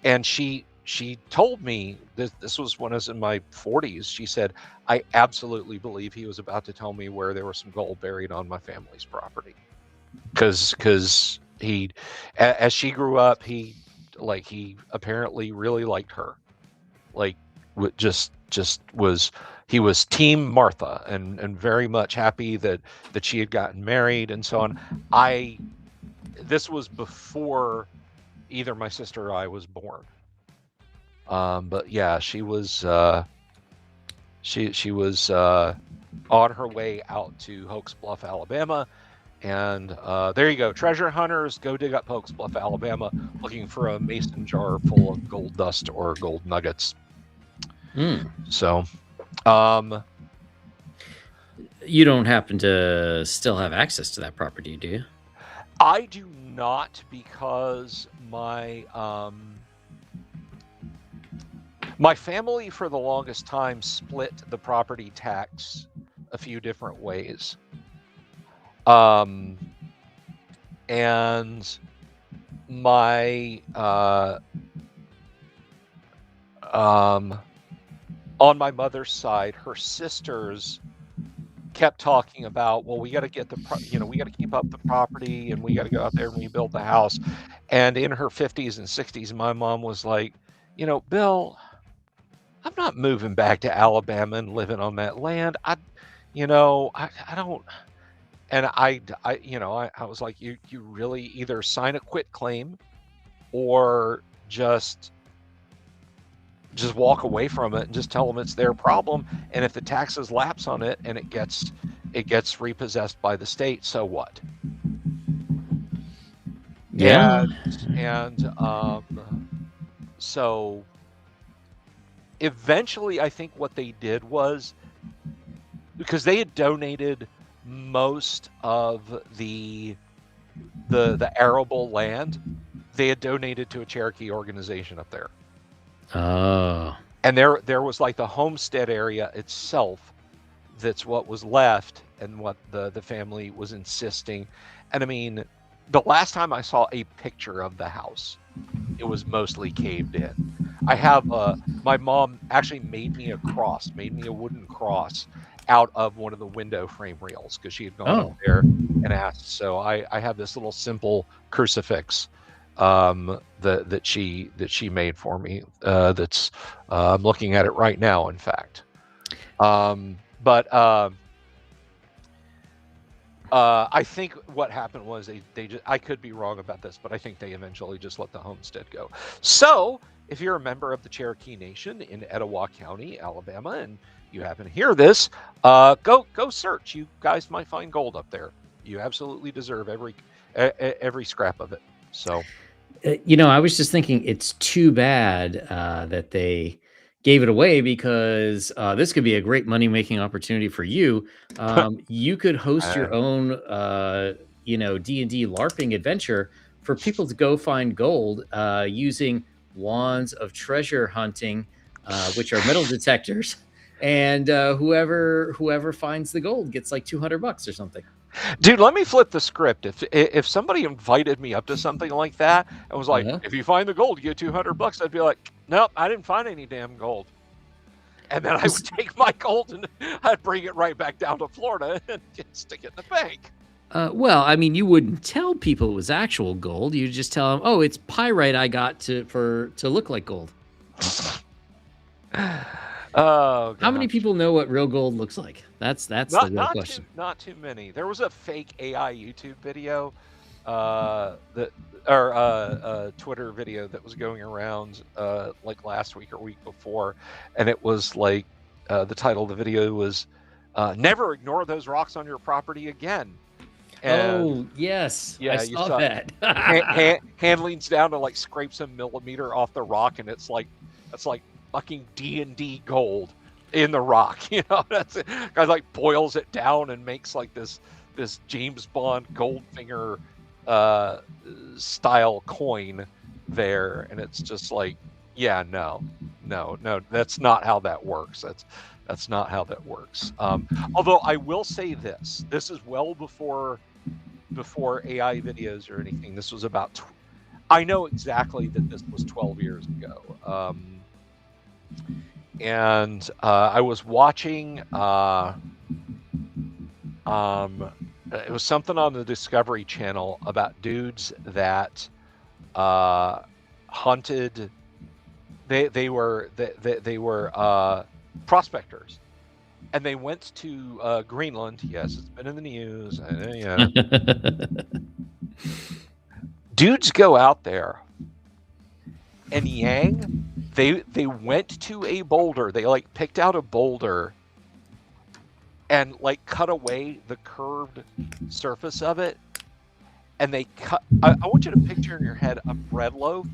and she told me this was when I was in my 40s. She said, I absolutely believe he was about to tell me where there was some gold buried on my family's property. Because he, as she grew up, he apparently really liked her. Like, just was, he was team Martha, and very much happy that she had gotten married and so on. This was before either my sister or I was born. But yeah, she was she was on her way out to Hoax Bluff, Alabama, and there you go, treasure hunters, go dig up Hoax Bluff, Alabama, looking for a mason jar full of gold dust or gold nuggets. So, you don't happen to still have access to that property, do you? I do not, because my my family for the longest time split the property tax a few different ways. And my on my mother's side, her sisters kept talking about, well, we got to get we got to keep up the property, and we got to go out there and rebuild the house. And in her 50s and 60s, my mom was like, Bill, I'm not moving back to Alabama and living on that land. I don't. And I was like, you really either sign a quit claim or just walk away from it and just tell them it's their problem. And if the taxes lapse on it and it gets repossessed by the state, so what? Yeah. And so eventually, I think what they did was, because they had donated most of the arable land, they had donated to a Cherokee organization up there. Oh. And there was like the homestead area itself that's what was left, and what the family was insisting. And I mean, the last time I saw a picture of the house, it was mostly caved in. I have my mom actually made me a wooden cross out of one of the window frame reels, because she had gone up there and asked. So I have this little simple crucifix that she made for me. That's I'm looking at it right now, in fact. But I think what happened was they just, I could be wrong about this, but I think they eventually just let the homestead go. So if you're a member of the Cherokee Nation in Etowah County, Alabama, and you happen to hear this, go search. You guys might find gold up there. You absolutely deserve every scrap of it. So, I was just thinking, it's too bad that they gave it away, because this could be a great money-making opportunity for you. You could host your own, D&D LARPing adventure for people to go find gold using wands of treasure hunting, which are metal detectors. And whoever finds the gold gets like $200 or something. Dude, let me flip the script. If somebody invited me up to something like that and was like, if you find the gold, you get $200, I'd be like, nope, I didn't find any damn gold. And then I would take my gold and I'd bring it right back down to Florida and stick it in the bank. Well, I mean, you wouldn't tell people it was actual gold. You just tell them, "Oh, it's pyrite I got to look like gold." Oh, how many people know what real gold looks like? That's the real question. Not too many. There was a fake AI YouTube video, Twitter video that was going around like last week or week before, and it was like the title of the video was "Never ignore those rocks on your property again." And, yes, yeah, I saw that. hand leans down and like scrapes a millimeter off the rock, and it's like fucking D&D gold in the rock. That's it. Guy like boils it down and makes like this James Bond Goldfinger style coin there, and it's just like, yeah, no, that's not how that works. That's not how that works. Although I will say this is well before AI videos or anything. This was about I know exactly that this was 12 years ago. And I was watching it was something on the Discovery Channel about dudes that hunted. They were prospectors, and they went to Greenland. Yes, it's been in the news. Yeah. Dudes go out there, and Yang, they went to a boulder. They like picked out a boulder and like cut away the curved surface of it, and they cut. I want you to picture in your head a bread loaf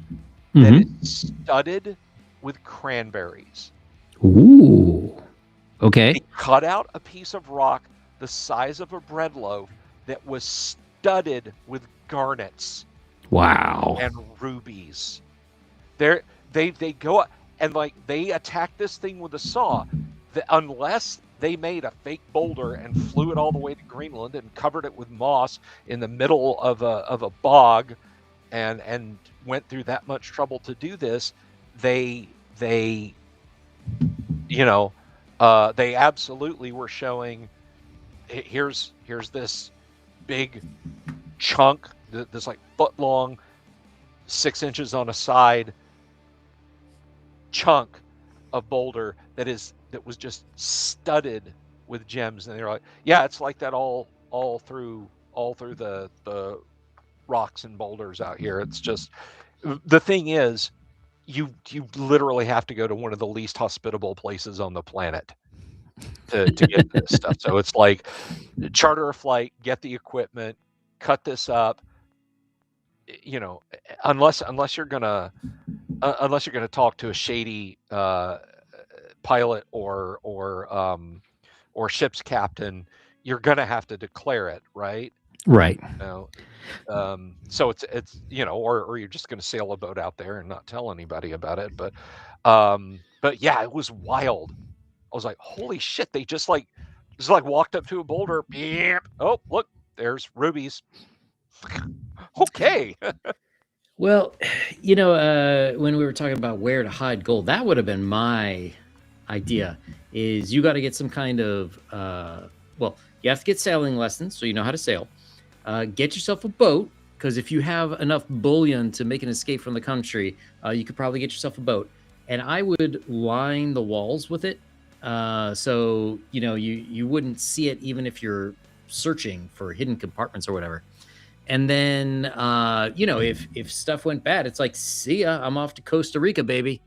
that is studded with cranberries. Ooh. Okay. They cut out a piece of rock the size of a bread loaf that was studded with garnets. Wow. And rubies. They go and like they attacked this thing with a saw. Unless they made a fake boulder and flew it all the way to Greenland and covered it with moss in the middle of a bog, and went through that much trouble to do this, they absolutely were showing. Here's this big chunk, this like foot long, 6 inches on a side chunk of boulder that was just studded with gems, and they're like, yeah, it's like that all through the rocks and boulders out here. It's just, the thing is, you literally have to go to one of the least hospitable places on the planet to get this stuff. So it's like, charter a flight, get the equipment, cut this up. Unless you're gonna talk to a shady pilot or ship's captain, you're gonna have to declare it, right? Right. So it's or you're just gonna sail a boat out there and not tell anybody about it. But yeah, it was wild. I was like, holy shit! They just walked up to a boulder. Oh, look, there's rubies. Okay. Well, when we were talking about where to hide gold, that would have been my idea. Is you got to get some kind of you have to get sailing lessons so you know how to sail. Get yourself a boat, because if you have enough bullion to make an escape from the country, you could probably get yourself a boat. And I would line the walls with it, so you wouldn't see it even if you're searching for hidden compartments or whatever. And then if stuff went bad, it's like, see ya, I'm off to Costa Rica, baby.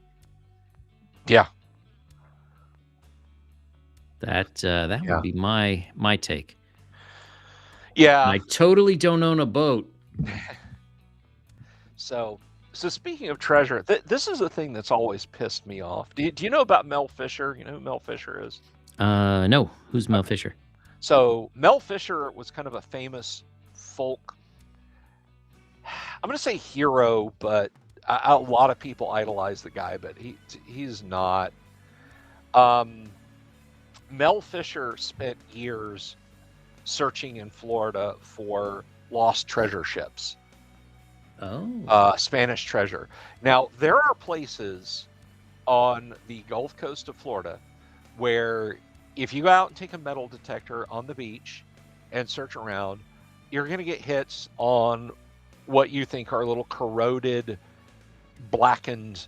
Yeah. That would be my take. Yeah. And I totally don't own a boat. So speaking of treasure, this is a thing that's always pissed me off. Do you know about Mel Fisher? You know who Mel Fisher is? No. Who's Mel Fisher? So Mel Fisher was kind of a famous folk, I'm going to say hero, but a lot of people idolize the guy, but he's not. Mel Fisher spent years searching in Florida for lost treasure ships. Oh. Spanish treasure. Now, there are places on the Gulf Coast of Florida where if you go out and take a metal detector on the beach and search around, you're going to get hits on what you think are little corroded, blackened.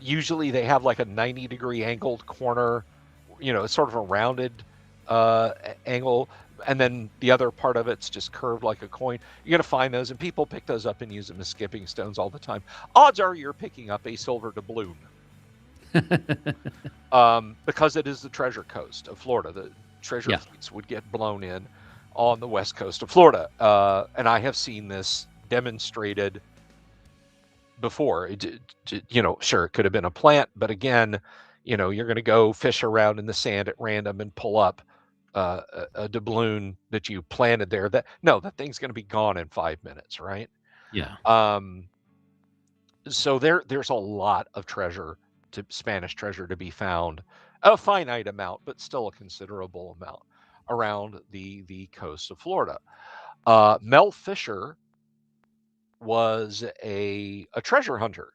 Usually they have like a 90-degree angled corner, it's sort of a rounded angle, and then the other part of it's just curved like a coin. You're going to find those, and people pick those up and use them as skipping stones all the time. Odds are you're picking up a silver doubloon. Because it is the treasure coast of Florida. The treasure fleets would get blown in on the west coast of Florida. And I have seen this demonstrated before. Sure, it could have been a plant, but again, you're going to go fish around in the sand at random and pull up a doubloon that you planted there. That thing's going to be gone in 5 minutes, right? Yeah. So there's a lot of treasure Spanish treasure to be found, a finite amount, but still a considerable amount around the coast of Florida. Mel Fisher was a treasure hunter,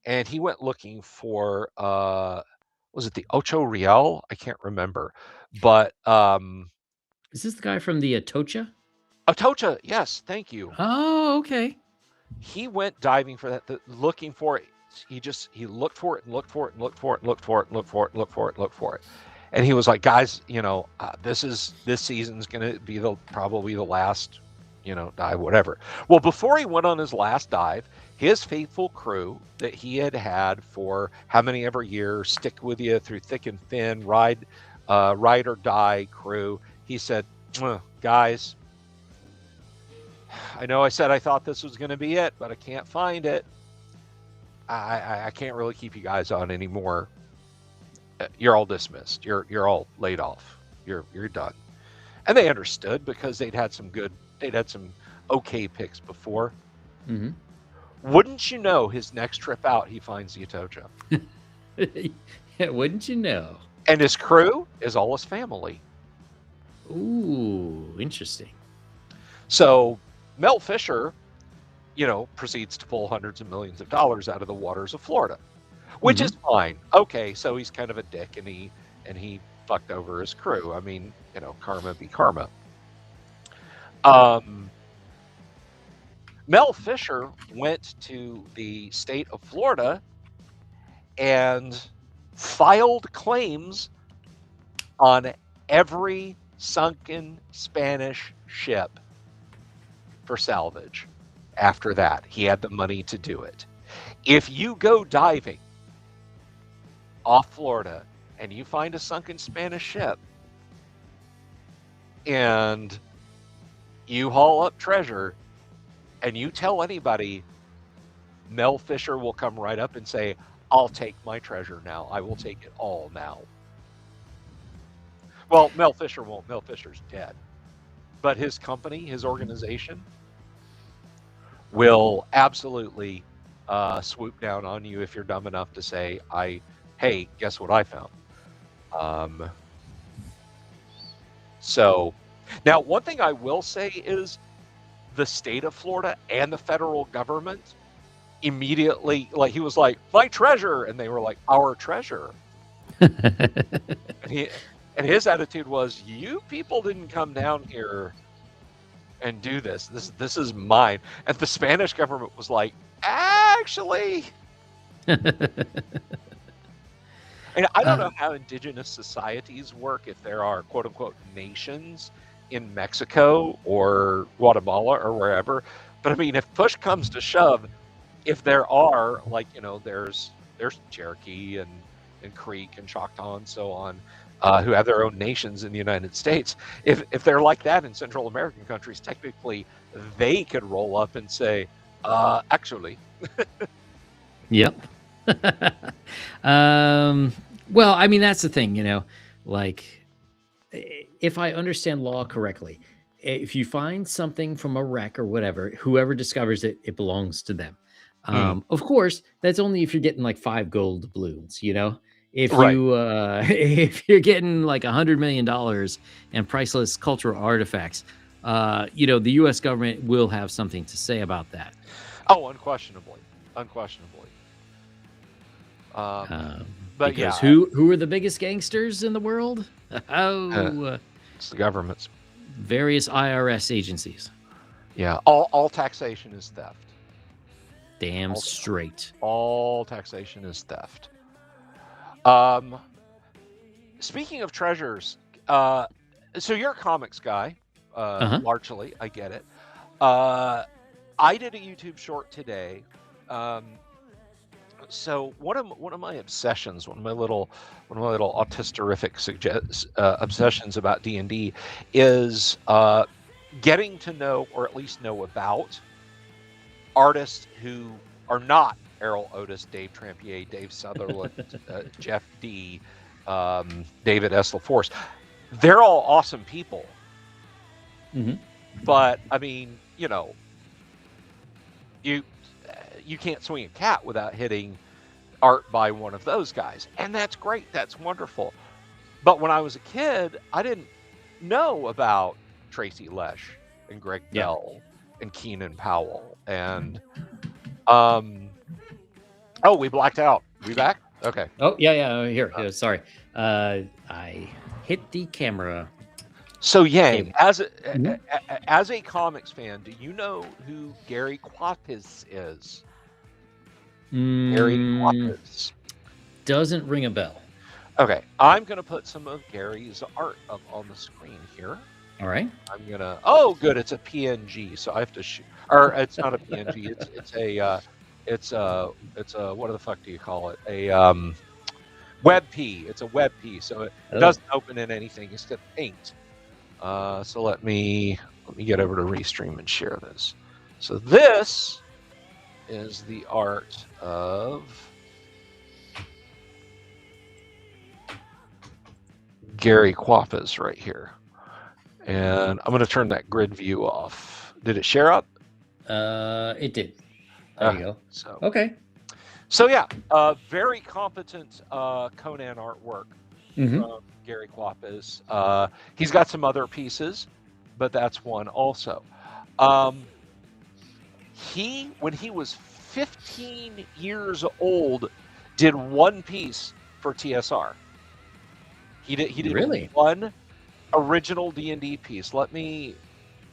and he went looking for was it the Ocho Real? I can't remember, but Is this the guy from the Atocha? Atocha, yes, thank you. Oh, okay. He went diving for that, looking for it. He looked for it and looked for it and looked for it and looked for it and looked for it and looked for it and looked for it. And he was like, guys, this season's gonna be probably the last, dive, whatever. Well, before he went on his last dive, his faithful crew that he had for how many ever years, stick with you through thick and thin, ride or die crew. He said, guys, I know I said I thought this was going to be it, but I can't find it. I can't really keep you guys on anymore. You're all dismissed. You're all laid off. You're done. And they understood because they'd had some okay picks before. Mm-hmm. Wouldn't you know, his next trip out, he finds the Atocha. Yeah, wouldn't you know? And his crew is all his family. Ooh, interesting. So Mel Fisher, proceeds to pull hundreds of millions of dollars out of the waters of Florida, which is fine. Okay, so he's kind of a dick, and he fucked over his crew. I mean, karma be karma. Mel Fisher went to the state of Florida and filed claims on every sunken Spanish ship for salvage. After that, he had the money to do it. If you go diving off Florida and you find a sunken Spanish ship and you haul up treasure and you tell anybody, Mel Fisher will come right up and say, I'll take my treasure now. I will take it all now. Well, Mel Fisher won't. Mel Fisher's dead. But his company, his organization, will absolutely swoop down on you if you're dumb enough to say, hey, guess what I found? So, now one thing I will say is the state of Florida and the federal government immediately, he was like, my treasure, and they were like, our treasure. And his attitude was, you people didn't come down here and do this. This is mine. And the Spanish government was like, actually. And I don't know how indigenous societies work, if there are quote unquote nations in Mexico or Guatemala or wherever. But I mean, if push comes to shove, if there are, there's Cherokee and Creek and Choctaw and so on, who have their own nations in the United States. If they're like that in Central American countries, technically they could roll up and say, actually. Yep. Well, I mean, that's the thing, if I understand law correctly, if you find something from a wreck or whatever, whoever discovers it, it belongs to them. Of course, that's only if you're getting 5 gold doubloons, If you if you're getting $100 million and priceless cultural artifacts, the U.S. government will have something to say about that. Oh, unquestionably. But because who are the biggest gangsters in the world? It's the government's various IRS agencies. Yeah, all taxation is theft. Damn straight. All taxation is theft. Speaking of treasures, so you're a comics guy, largely. I get it. I did a YouTube short today. So one of my obsessions, one of my little autisterific obsessions about D&D is getting to know, or at least know about, artists who are not Errol Otis, Dave Trampier, Dave Sutherland, Jeff D, David S. LaForce. They're all awesome people. Mm-hmm. But I mean, you can't swing a cat without hitting art by one of those guys. And that's great. That's wonderful. But when I was a kid, I didn't know about Tracy Lesh and Greg Bell and Keenan Powell. And, oh, we blacked out. We back? Okay. Oh, yeah. Here. Sorry. I hit the camera. So Yang, as a comics fan, do you know who Gary Kwapis is? Gary Kwapis doesn't ring a bell. Okay, I'm gonna put some of Gary's art up on the screen here. All right. I'm gonna. Oh, good. It's a PNG, so I have to shoot. Or it's not a PNG. It's a what the fuck do you call it? A WebP. It's a WebP, so it doesn't open in anything. It's got paint. So let me get over to Restream and share this. So this is the art of Gary Kwapis right here. And I'm going to turn that grid view off. Did it share up? It did. There you go. So okay. So yeah, very competent Conan artwork from Gary Kwapis. He's got some other pieces, but that's one also. When he was 15 years old, did one piece for TSR. He did really one original D&D piece. I'm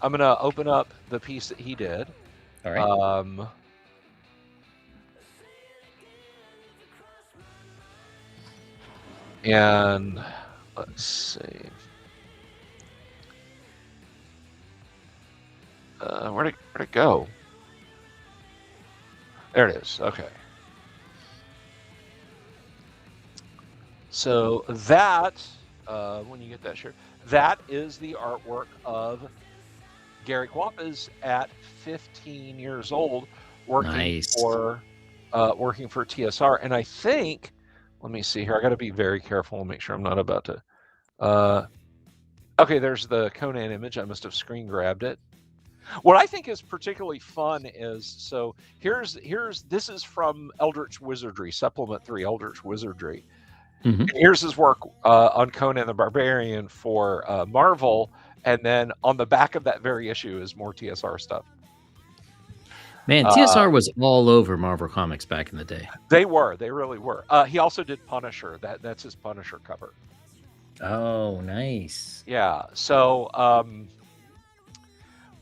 gonna open up the piece that he did. All right. And let's see. Where'd it go? There it is. Okay. So that, when you get that shirt, that is the artwork of Gary Kwapis at 15 years old, working for TSR. And I think, let me see here. I got to be very careful and make sure I'm not about to. Okay, there's the Conan image. I must have screen grabbed it. What I think is particularly fun is, so this is from Eldritch Wizardry, Supplement 3, Eldritch Wizardry. And here's his work on Conan the Barbarian for Marvel, and then on the back of that very issue is more TSR stuff. Man, TSR was all over Marvel Comics back in the day. They really were. He also did Punisher. That's his Punisher cover. Oh, nice. Yeah. So,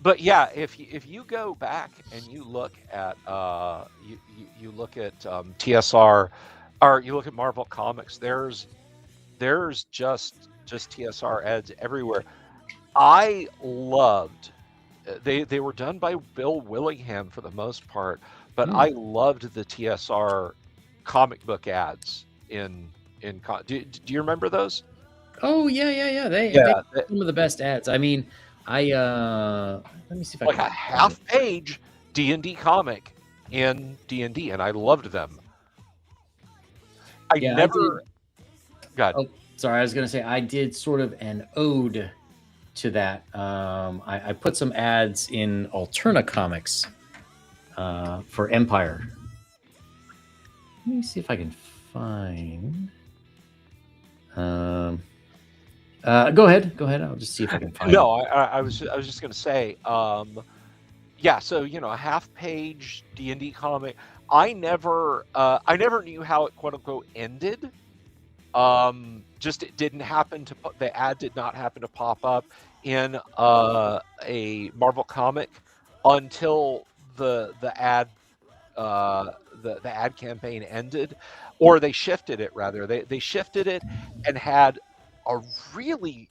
but yeah, if you go back and you look at you look at TSR, or you look at Marvel Comics, there's just TSR ads everywhere. I loved. They were done by Bill Willingham for the most part, but I loved the TSR comic book ads in. Do you remember those? Oh yeah. They some of the best ads. I mean, let me see if I can a half-page D&D comic in D&D, and I loved them. Oh, sorry, I was gonna say I did sort of an ode to that. I put some ads in Alterna Comics for Empire. Let me see if I can find. Go ahead. I'll just see if I can find. No, I was just gonna say, yeah. So a half-page D&D comic. I never knew how it quote unquote ended. Just it didn't happen to the ad did not happen to pop up in a Marvel comic until the ad the ad campaign ended, or they shifted it rather. They shifted it and had a really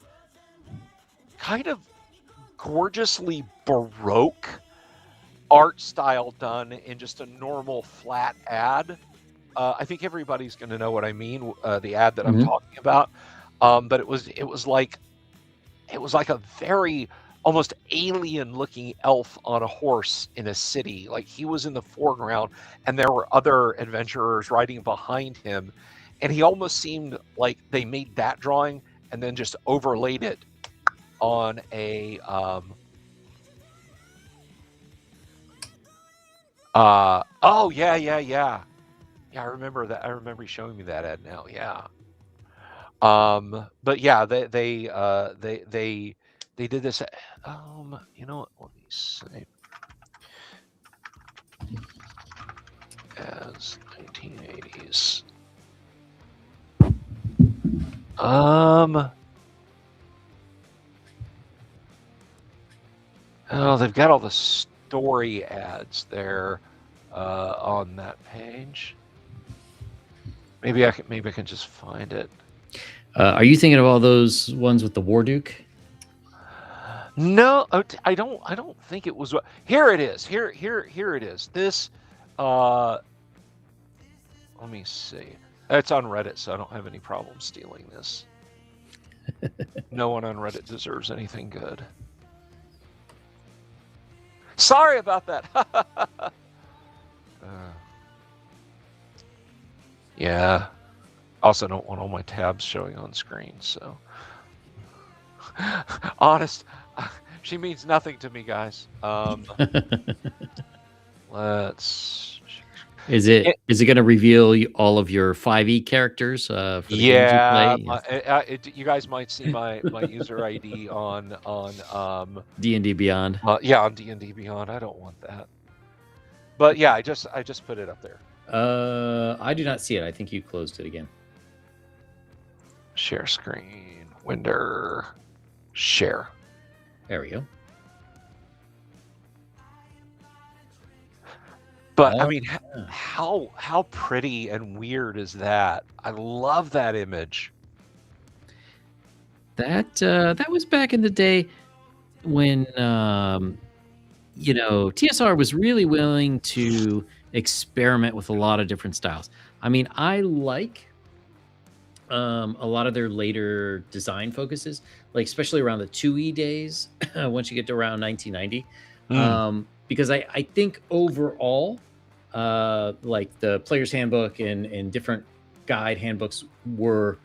kind of gorgeously Baroque art style done in just a normal flat ad. I think everybody's going to know what I mean. The ad that I'm talking about, but it was like a very almost alien-looking elf on a horse in a city. Like he was in the foreground, and there were other adventurers riding behind him, and he almost seemed like they made that drawing and then just overlaid it on a Yeah, I remember that. I remember you showing me that ad now. Yeah. But yeah, they did this. You know what? Let me say as 1980s. Oh, they've got all the story ads there on that page. Maybe I can just find it. Are you thinking of all those ones with the War Duke? No, I don't think it was. Here it is. Here it is. This. Let me see. It's on Reddit, so I don't have any problem stealing this. No one on Reddit deserves anything good. Sorry about that. Yeah. Also, don't want all my tabs showing on screen, so. Honest, she means nothing to me, guys. Let's. Is it going to reveal all of your 5e characters for the games you play? You guys might see my user ID on D&D Beyond. Yeah, on D&D Beyond. I don't want that. But yeah, I just put it up there. I do not see it. I think you closed it again. Share screen, window, share. There we go. But I mean, how pretty and weird is that? I love that image. That was back in the day when TSR was really willing to experiment with a lot of different styles. I mean, I like a lot of their later design focuses, like especially around the 2E days, once you get to around 1990. Because I think overall, like the player's handbook and different guide handbooks were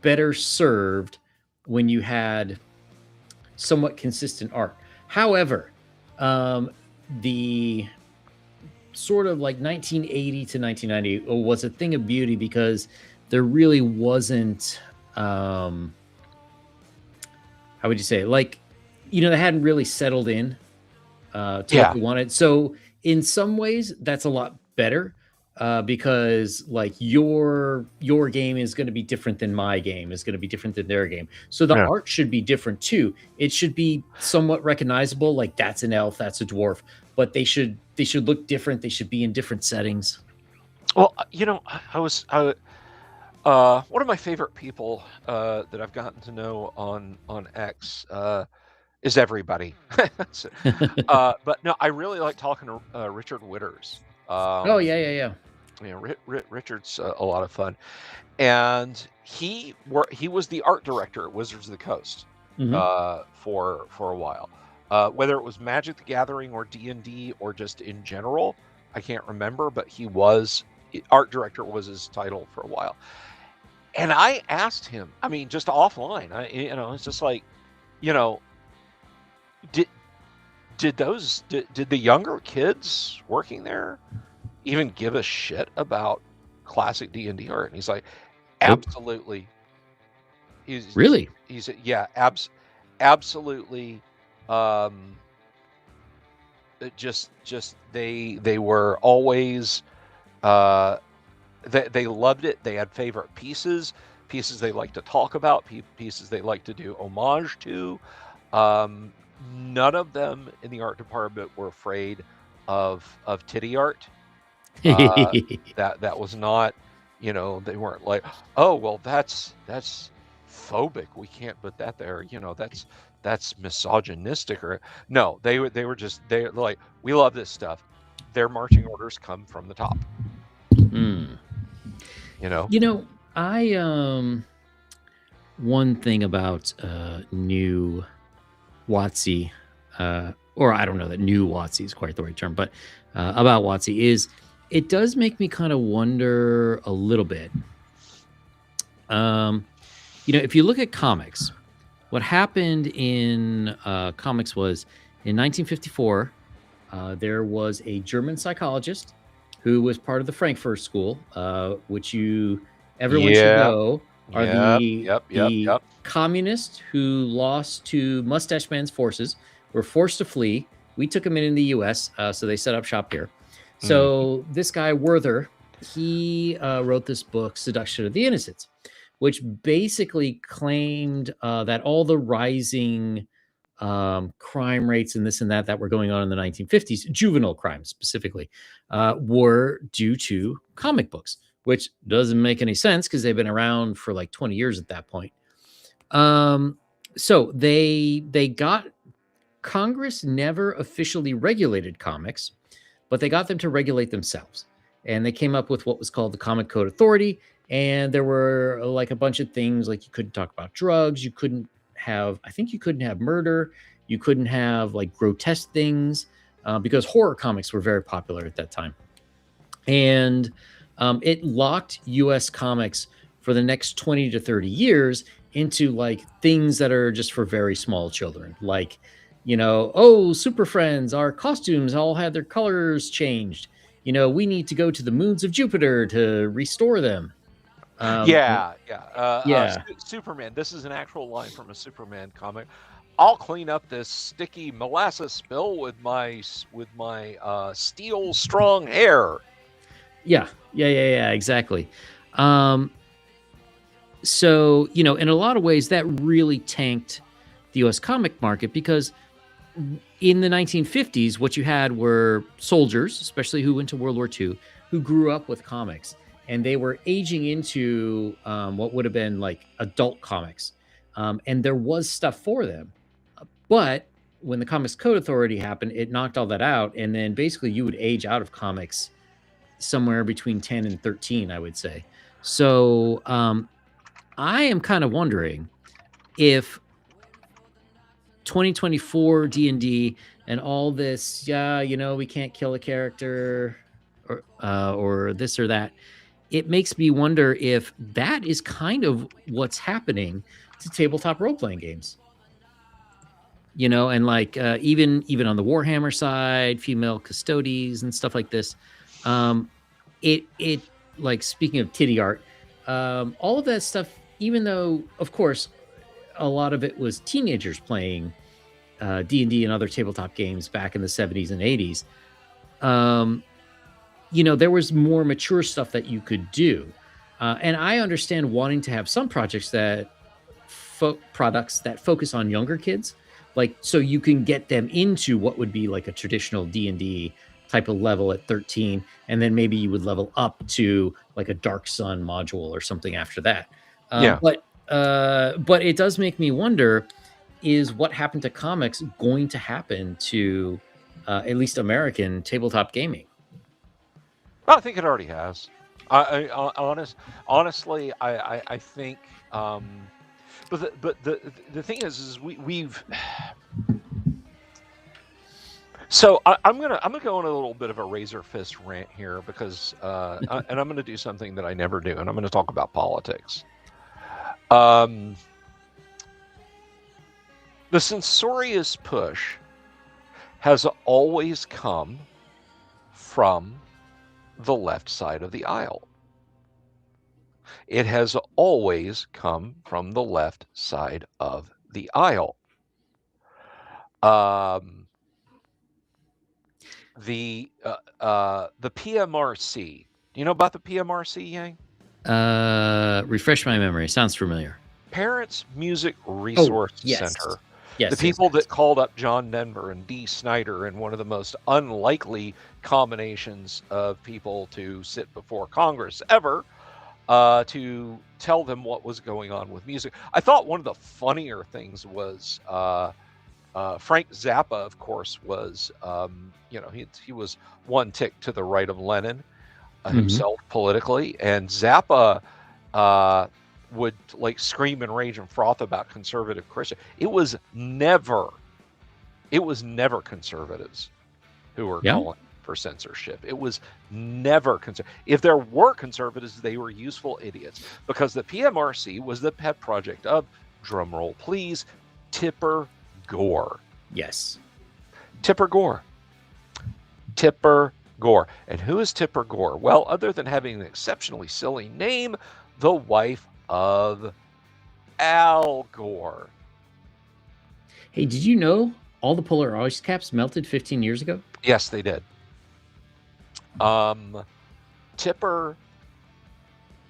better served when you had somewhat consistent art. However, the sort of like 1980 to 1990 was a thing of beauty because there really wasn't, how would you say, like, they hadn't really settled in to what we wanted. So in some ways, that's a lot better because like your game is going to be different than my game, is going to be different than their game. So the art should be different too. It should be somewhat recognizable, like that's an elf, that's a dwarf, but they should look different. They should be in different settings. Well, one of my favorite people that I've gotten to know on X is everybody. But no, I really like talking to Richard Witters. Oh yeah. Richard's a lot of fun, and he was the art director at Wizards of the Coast for a while. Whether it was Magic the Gathering or D&D or just in general, I can't remember, but he was art director was his title for a while. And I asked him, I mean, just offline, it's just like, did the younger kids working there even give a shit about classic D&D art? And he's like, absolutely. Really? He's absolutely. Just they were always. They loved it. They had favorite pieces they like to talk about, pieces they like to do homage to. None of them in the art department were afraid of titty art. That was not, they weren't like, oh well, that's phobic, we can't put that there. That's misogynistic. Or no, they're like, we love this stuff. Their marching orders come from the top. I one thing about new WotC, or I don't know that new WotC is quite the right term, but about WotC is it does make me kind of wonder a little bit. If you look at comics, what happened in comics was in 1954, there was a German psychologist who was part of the Frankfurt School, which everyone should Yeah. know are Yep. the Yep. Yep. Yep. communists who lost to Mustache Man's forces, were forced to flee. We took them in the U.S., so they set up shop here. So this guy Werther, he wrote this book, Seduction of the Innocents, which basically claimed that all the rising crime rates and this and that were going on in the 1950s, juvenile crimes specifically, were due to comic books, which doesn't make any sense because they've been around for like 20 years at that point. So they got Congress never officially regulated comics, but they got them to regulate themselves. And they came up with what was called the Comic Code Authority. And there were like a bunch of things, like you couldn't talk about drugs, you couldn't have murder, you couldn't have like grotesque things, because horror comics were very popular at that time. And it locked US comics for the next 20 to 30 years into like things that are just for very small children, like, Super Friends, our costumes all had their colors changed, we need to go to the moons of Jupiter to restore them. Yeah. Yeah. Superman. This is an actual line from a Superman comic. I'll clean up this sticky molasses spill with my steel strong hair. Yeah, exactly. So, in a lot of ways, that really tanked the US comic market, because in the 1950s, what you had were soldiers, especially who went to World War II, who grew up with comics, and they were aging into what would have been like adult comics. And there was stuff for them. But when the Comics Code Authority happened, it knocked all that out. And then basically you would age out of comics somewhere between 10 and 13, I would say. So I am kind of wondering if 2024 D&D and all this, we can't kill a character or this or that, it makes me wonder if that is kind of what's happening to tabletop role-playing games. And like even on the Warhammer side, female custodies and stuff like this, it like, speaking of titty art, all of that stuff, even though of course a lot of it was teenagers playing D&D and other tabletop games back in the 70s and 80s, there was more mature stuff that you could do. And I understand wanting to have some projects that products that focus on younger kids, like, so you can get them into what would be like a traditional D&D type of level at 13, and then maybe you would level up to like a Dark Sun module or something after that. But it does make me wonder, is what happened to comics going to happen to at least American tabletop gaming? I think it already has. Honestly, I think. But the thing is we've. So I'm gonna go on a little bit of a razor fist rant here, because and I'm gonna do something that I never do, and I'm gonna talk about politics. The censorious push has always come from the left side of the aisle. It has always come from the left side of the aisle. The PMRC. Do you know about the PMRC, Yang? Refresh my memory. Sounds familiar. Parents Music Resource Center. Yes, the people that called up John Denver and Dee Snider in one of the most unlikely combinations of people to sit before Congress ever, to tell them what was going on with music. I thought one of the funnier things was Frank Zappa, of course, was he was one tick to the right of Lenin himself politically, and Zappa would like scream and rage and froth about conservative Christian. It was never conservatives who were calling for censorship. It was never if there were conservatives, they were useful idiots, because the PMRC was the pet project of, drumroll please, Tipper Gore. Yes. Tipper Gore. Tipper Gore. And who is Tipper Gore? Well, other than having an exceptionally silly name, the wife of Al Gore. Hey, did you know all the polar ice caps melted 15 years ago? Yes, they did. Tipper,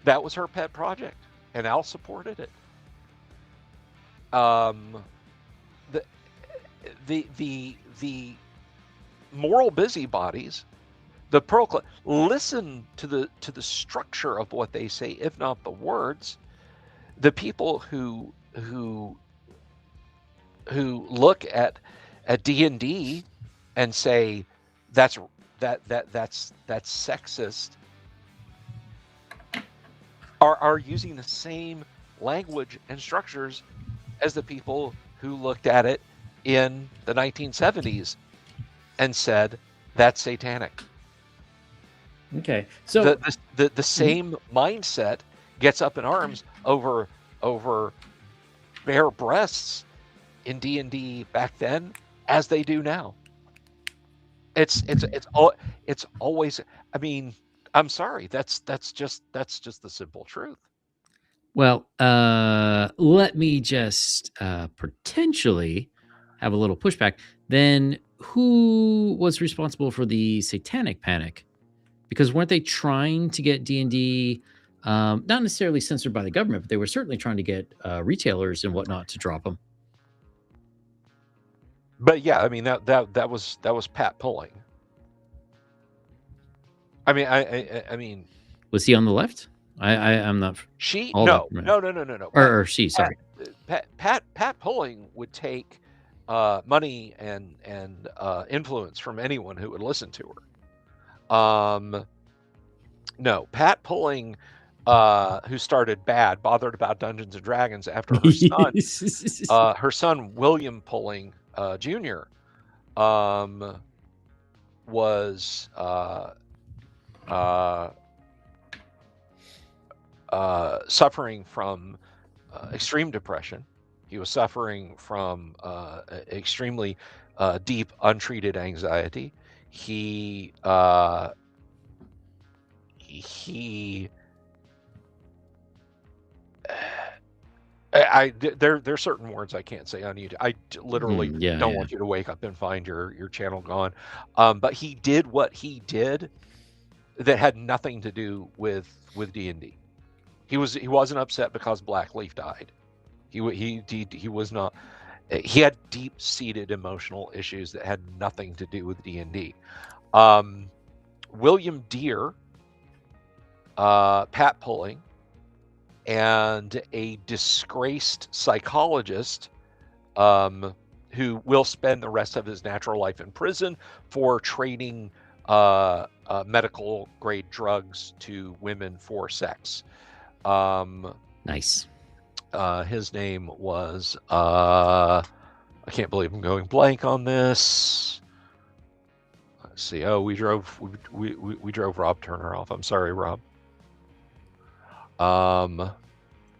that was her pet project, and Al supported it. The moral busybodies, the Pearl Club, listen to the structure of what they say, if not the words. The people who look at D&D and say that's sexist are using the same language and structures as the people who looked at it in the 1970s and said that's satanic. Okay, so the same mindset gets up in arms over bare breasts in D&D back then as they do now. It's always. I mean, I'm sorry. That's just the simple truth. well, let me just potentially have a little pushback. Then, who was responsible for the Satanic Panic? Because weren't they trying to get D&D, not necessarily censored by the government, but they were certainly trying to get retailers and whatnot to drop them. But yeah, I mean that was Pat Pulling. I mean, I mean, was he on the left? I'm not. She no. Or she, sorry. Pat Pulling would take money and influence from anyone who would listen to her. No, Pat Pulling, who started bad, bothered about Dungeons and Dragons after her son William Pulling Jr. Was suffering from extreme depression. He was suffering from extremely deep, untreated anxiety. There's certain words I can't say on YouTube. I literally don't want you to wake up and find your channel gone. But he did what he did that had nothing to do with D&D. He wasn't upset because Blackleaf died. He was not. He had deep-seated emotional issues that had nothing to do with D&D. William Deere, Pat Pulling, and a disgraced psychologist who will spend the rest of his natural life in prison for trading medical-grade drugs to women for sex. Nice. His name was I can't believe I'm going blank on this. Let's see. Oh, we drove Rob Turner off. I'm sorry, Rob.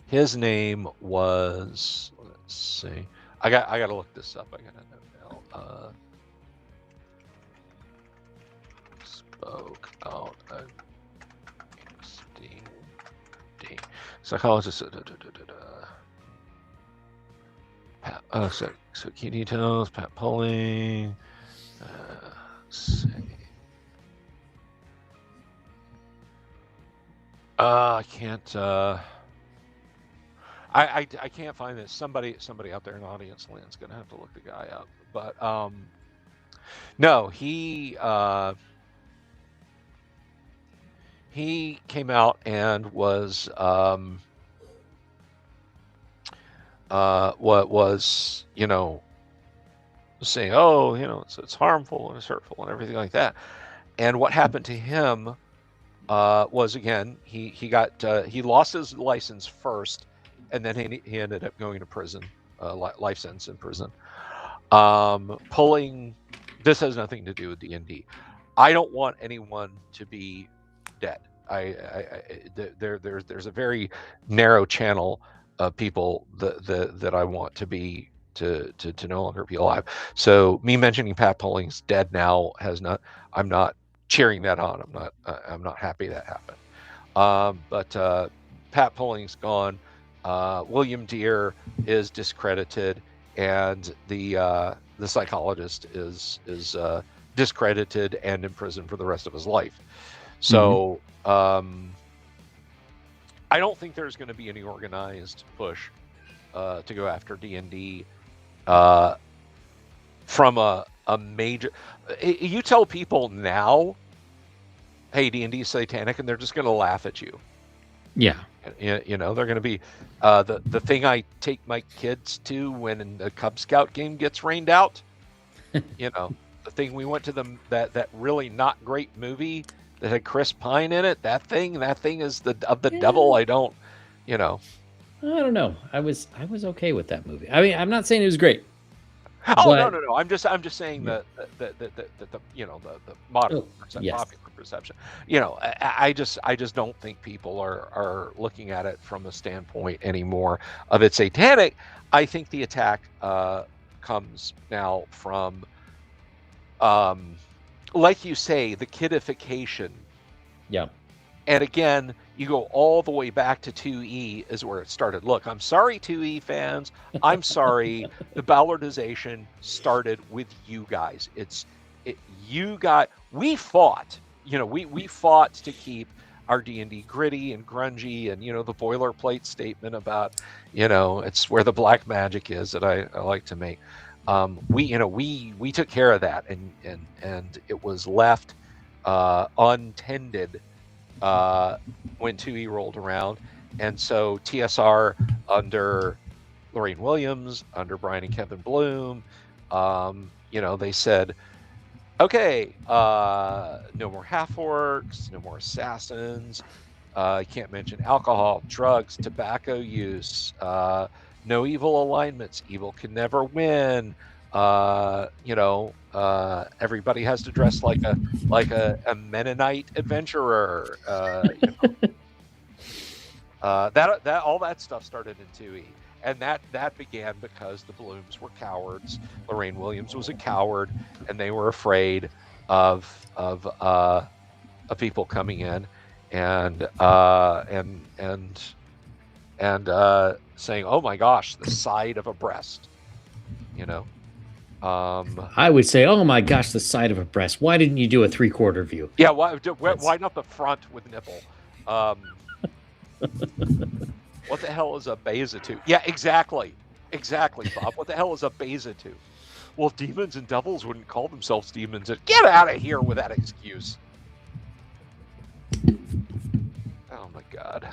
His name was, let's see. I got to look this up. I got to know now. Spoke out D. Psychologist. So key details. Pat Pulling. Let's see. I can't. I can't find this. Somebody out there in the audience land's gonna have to look the guy up. But no, he came out and was what was, saying, oh, it's harmful and it's hurtful and everything like that. And what happened to him was, again, he lost his license first, and then he ended up going to prison, life sentence in prison. Pulling, this has nothing to do with D&D. I don't want anyone to be dead. There's a very narrow channel of people that I want to be to no longer be alive. So me mentioning Pat Pulling's dead now has not. I'm not cheering that on. I'm not happy that happened. But Pat Pulling's gone. William Deere is discredited, and the psychologist is discredited and in prison for the rest of his life. So I don't think there's going to be any organized push to go after D&D from a major. You tell people now, hey, D&D is satanic, and they're just going to laugh at you. Yeah. You know, they're going to be the thing I take my kids to when the Cub Scout game gets rained out. You know, the thing we went to that really not great movie that had Chris Pine in it. That thing is the devil. I don't know. I was okay with that movie. I mean, I'm not saying it was great. Oh, but, no. I'm just saying that the modern popular perception. You know, I just don't think people are looking at it from a standpoint anymore of it's satanic. I think the attack comes now from, like you say, the kidification. Yeah. And again, you go all the way back to 2E is where it started. Look, I'm sorry, 2E fans. I'm sorry. The Ballardization started with you guys. We fought. You know, we fought to keep our D&D gritty and grungy, and the boilerplate statement about, it's where the black magic is that I like to make. We took care of that, and it was left untended when 2E rolled around. And so TSR under Lorraine Williams, under Brian and Kevin Bloom, they said, okay, no more half-orcs, no more assassins, I can't mention alcohol, drugs, tobacco use, no evil alignments, evil can never win, everybody has to dress like a Mennonite adventurer. That all that stuff started in 2E, and that began because the Blooms were cowards. Lorraine Williams was a coward, and they were afraid of people coming in and saying, "Oh my gosh, the side of a breast," I would say, oh my gosh, the side of a breast. Why didn't you do a 3/4 view? Yeah, why not the front with nipple? What the hell is a basitute? Yeah, exactly, Bob. What the hell is a basitute? Well, demons and devils wouldn't call themselves demons. Get out of here with that excuse. Oh my God.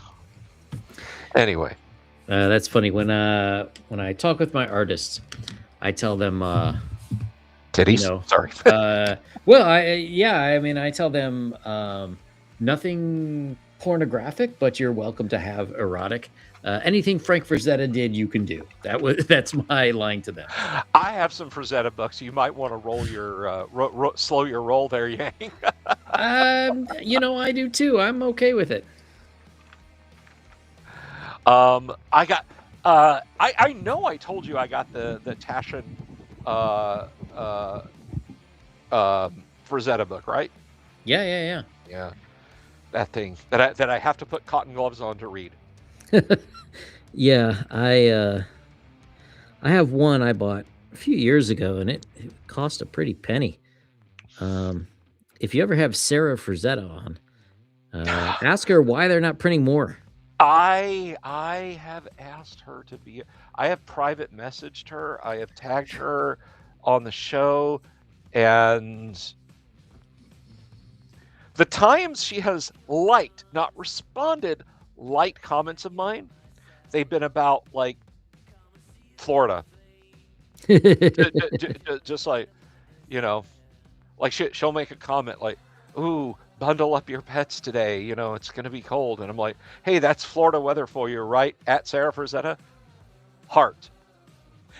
Anyway, that's funny. When I talk with my artists, I tell them titties. Sorry. I tell them nothing pornographic, but you're welcome to have erotic. Anything Frank Frazetta did, you can do. That's my line to them. I have some Frazetta books. You might want to roll your slow your roll there, Yang. I do too. I'm okay with it. I got. I know I told you I got the Tashin Frazetta book, right? Yeah. That thing that I have to put cotton gloves on to read. Yeah, I have one I bought a few years ago, and it cost a pretty penny. If you ever have Sarah Frazetta on, ask her why they're not printing more. I have asked her to be. I have private messaged her. I have tagged her on the show, and the times she has liked, not responded, liked comments of mine, they've been about like Florida. Just like, like she'll make a comment like, "Ooh, bundle up your pets today. It's going to be cold." And I'm like, "Hey, that's Florida weather for you, right?" At Sarah Frazetta, heart.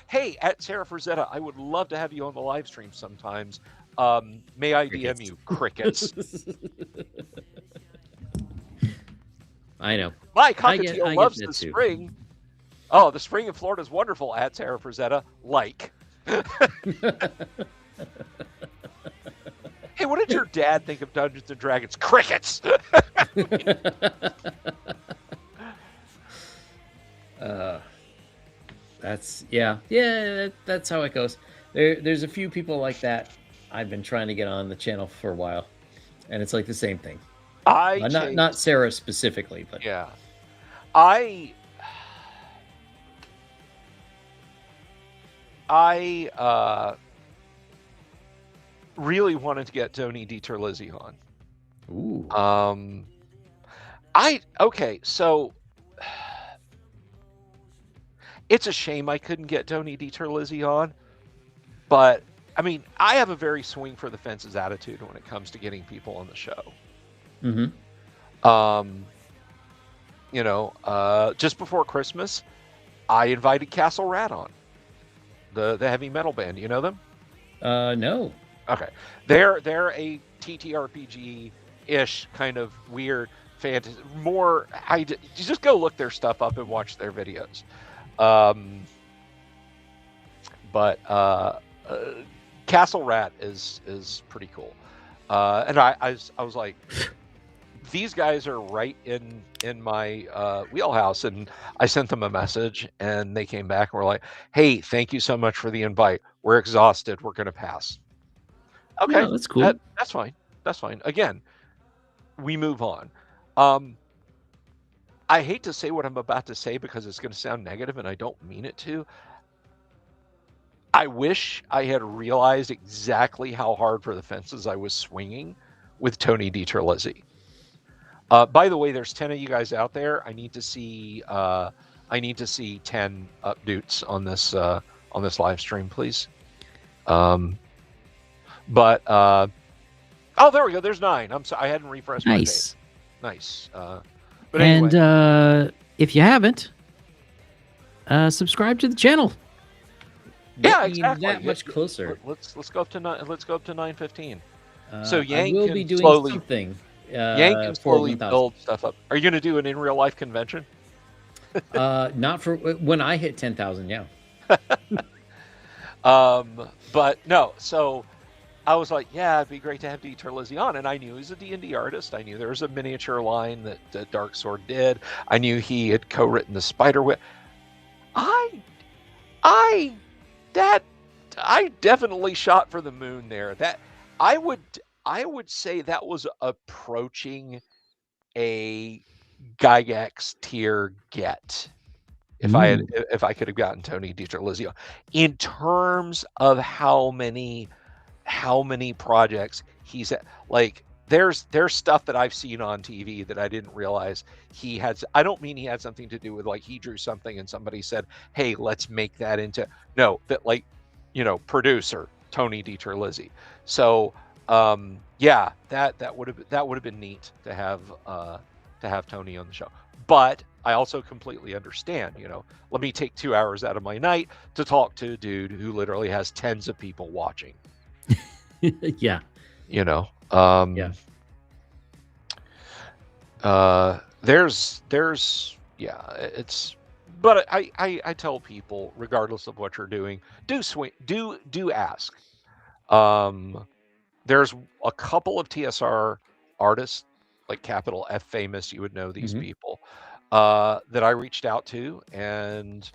Hey, at Sarah Frazetta, I would love to have you on the live stream sometimes. May I DM you? Crickets. I know. My cockatiel loves the spring. Too. Oh, the spring in Florida is wonderful. At Sarah Frazetta, like. Hey, what did your dad think of Dungeons and Dragons? Crickets. That's how it goes. There's a few people like that. I've been trying to get on the channel for a while, and it's like the same thing. Not Sarah specifically, but yeah, I really wanted to get Tony DiTerlizzi on. Ooh. Okay, so it's a shame I couldn't get Tony DiTerlizzi on, but I mean, I have a very swing for the fences attitude when it comes to getting people on the show. Mm-hmm. Just before Christmas, I invited Castle Rat on, the heavy metal band. You know them? No. Okay, they're a TTRPG-ish kind of weird fantasy. More, you just go look their stuff up and watch their videos. But Castle Rat is pretty cool, and I was like, these guys are right in my wheelhouse, and I sent them a message, and they came back and were like, "Hey, thank you so much for the invite. We're exhausted. We're gonna pass." Okay, yeah, that's cool. That's fine. That's fine. Again, we move on. I hate to say what I'm about to say because it's going to sound negative, and I don't mean it to. I wish I had realized exactly how hard for the fences I was swinging with Tony DiTerlizzi. By the way, there's 10 of you guys out there. I need to see 10 updates on this live stream, please. But oh, there we go. There's 9. I'm sorry, I hadn't refreshed my page. Nice. But anyway. And if you haven't, subscribe to the channel. Yeah, exactly. That much closer. Let's go up to 9:15. So Yank will be doing slowly, something. Yank can slowly build stuff up. Are you going to do an in real life convention? Not for when I hit 10,000. Yeah. But no. So I was like, yeah, it'd be great to have DiTerlizzi on, and I knew he was a D&D artist. I knew there was a miniature line that Dark Sword did. I knew he had co-written the Spiderweb. I definitely shot for the moon there. That I would say that was approaching a Gygax tier get if I could have gotten Tony DiTerlizzi in terms of how many projects he's at. Like there's stuff that I've seen on TV that I didn't realize he had. I don't mean he had something to do with like he drew something and somebody said, hey, let's make that into that, like, producer Tony DiTerlizzi. So yeah, that would have been neat to have Tony on the show. But I also completely understand, let me take 2 hours out of my night to talk to a dude who literally has tens of people watching. Yeah. Yeah. It's, but I tell people, regardless of what you're doing, do ask. There's a couple of TSR artists, like capital F famous, you would know these people, that I reached out to, and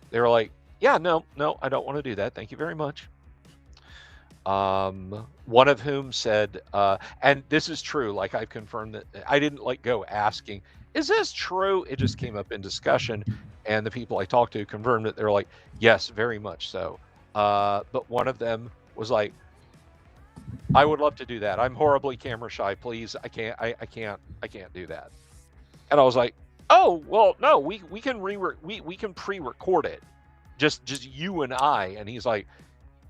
they were like, yeah, no, I don't want to do that. Thank you very much. One of whom said, and this is true, like I've confirmed that I didn't like go asking, is this true? It just came up in discussion, and the people I talked to confirmed it. They're like, yes, very much so. But one of them was like, I would love to do that. I'm horribly camera shy. Please, I can't do that. And I was like, oh, well, no, we can we can pre-record it, just you and I. And he's like,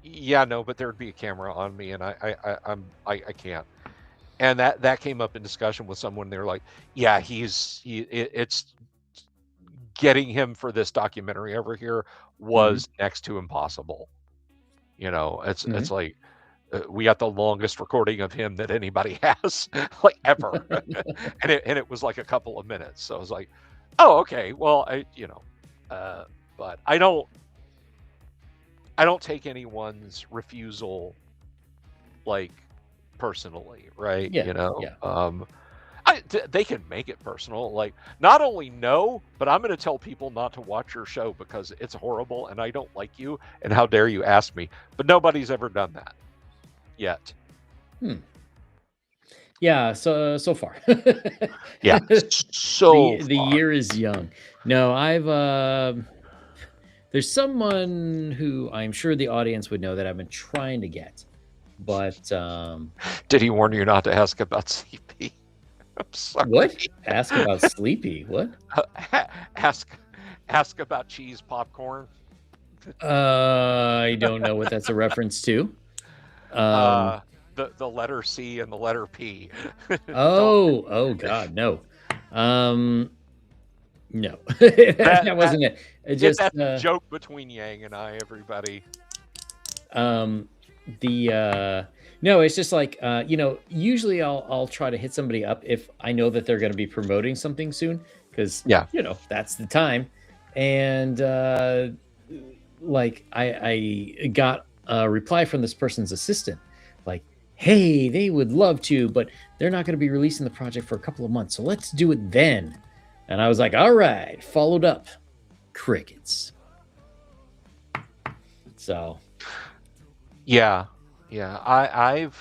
yeah, no, but there'd be a camera on me, and I can't. And that came up in discussion with someone. They're like, yeah, it's getting him for this documentary over here was next to impossible. It's like, we got the longest recording of him that anybody has, like, ever. and it was like a couple of minutes. So I was like, oh, okay, well, but I don't take anyone's refusal like personally, right? Yeah, You know, yeah. they can make it personal. Like, not only no, but I'm going to tell people not to watch your show because it's horrible and I don't like you. And how dare you ask me? But nobody's ever done that yet. Yeah, so far. Yeah, so The far. year is young. No, I've there's someone who I'm sure the audience would know that I've been trying to get, but Did he warn you not to ask about CP? I'm sorry. what? Ask about Sleepy. What? Ask about cheese popcorn. I don't know what that's a reference to. The letter C and the letter P. Oh God, no. No. That wasn't it. It just That's a joke between Yang and I, everybody. No, it's just like usually I'll try to hit somebody up if I know that they're going to be promoting something soon, because Yeah. that's the time. And like I got a reply from this person's assistant, like, hey, they would love to, but they're not going to be releasing the project for a couple of months, so let's do it then. And I was like, all right, followed up. Crickets. So Yeah. I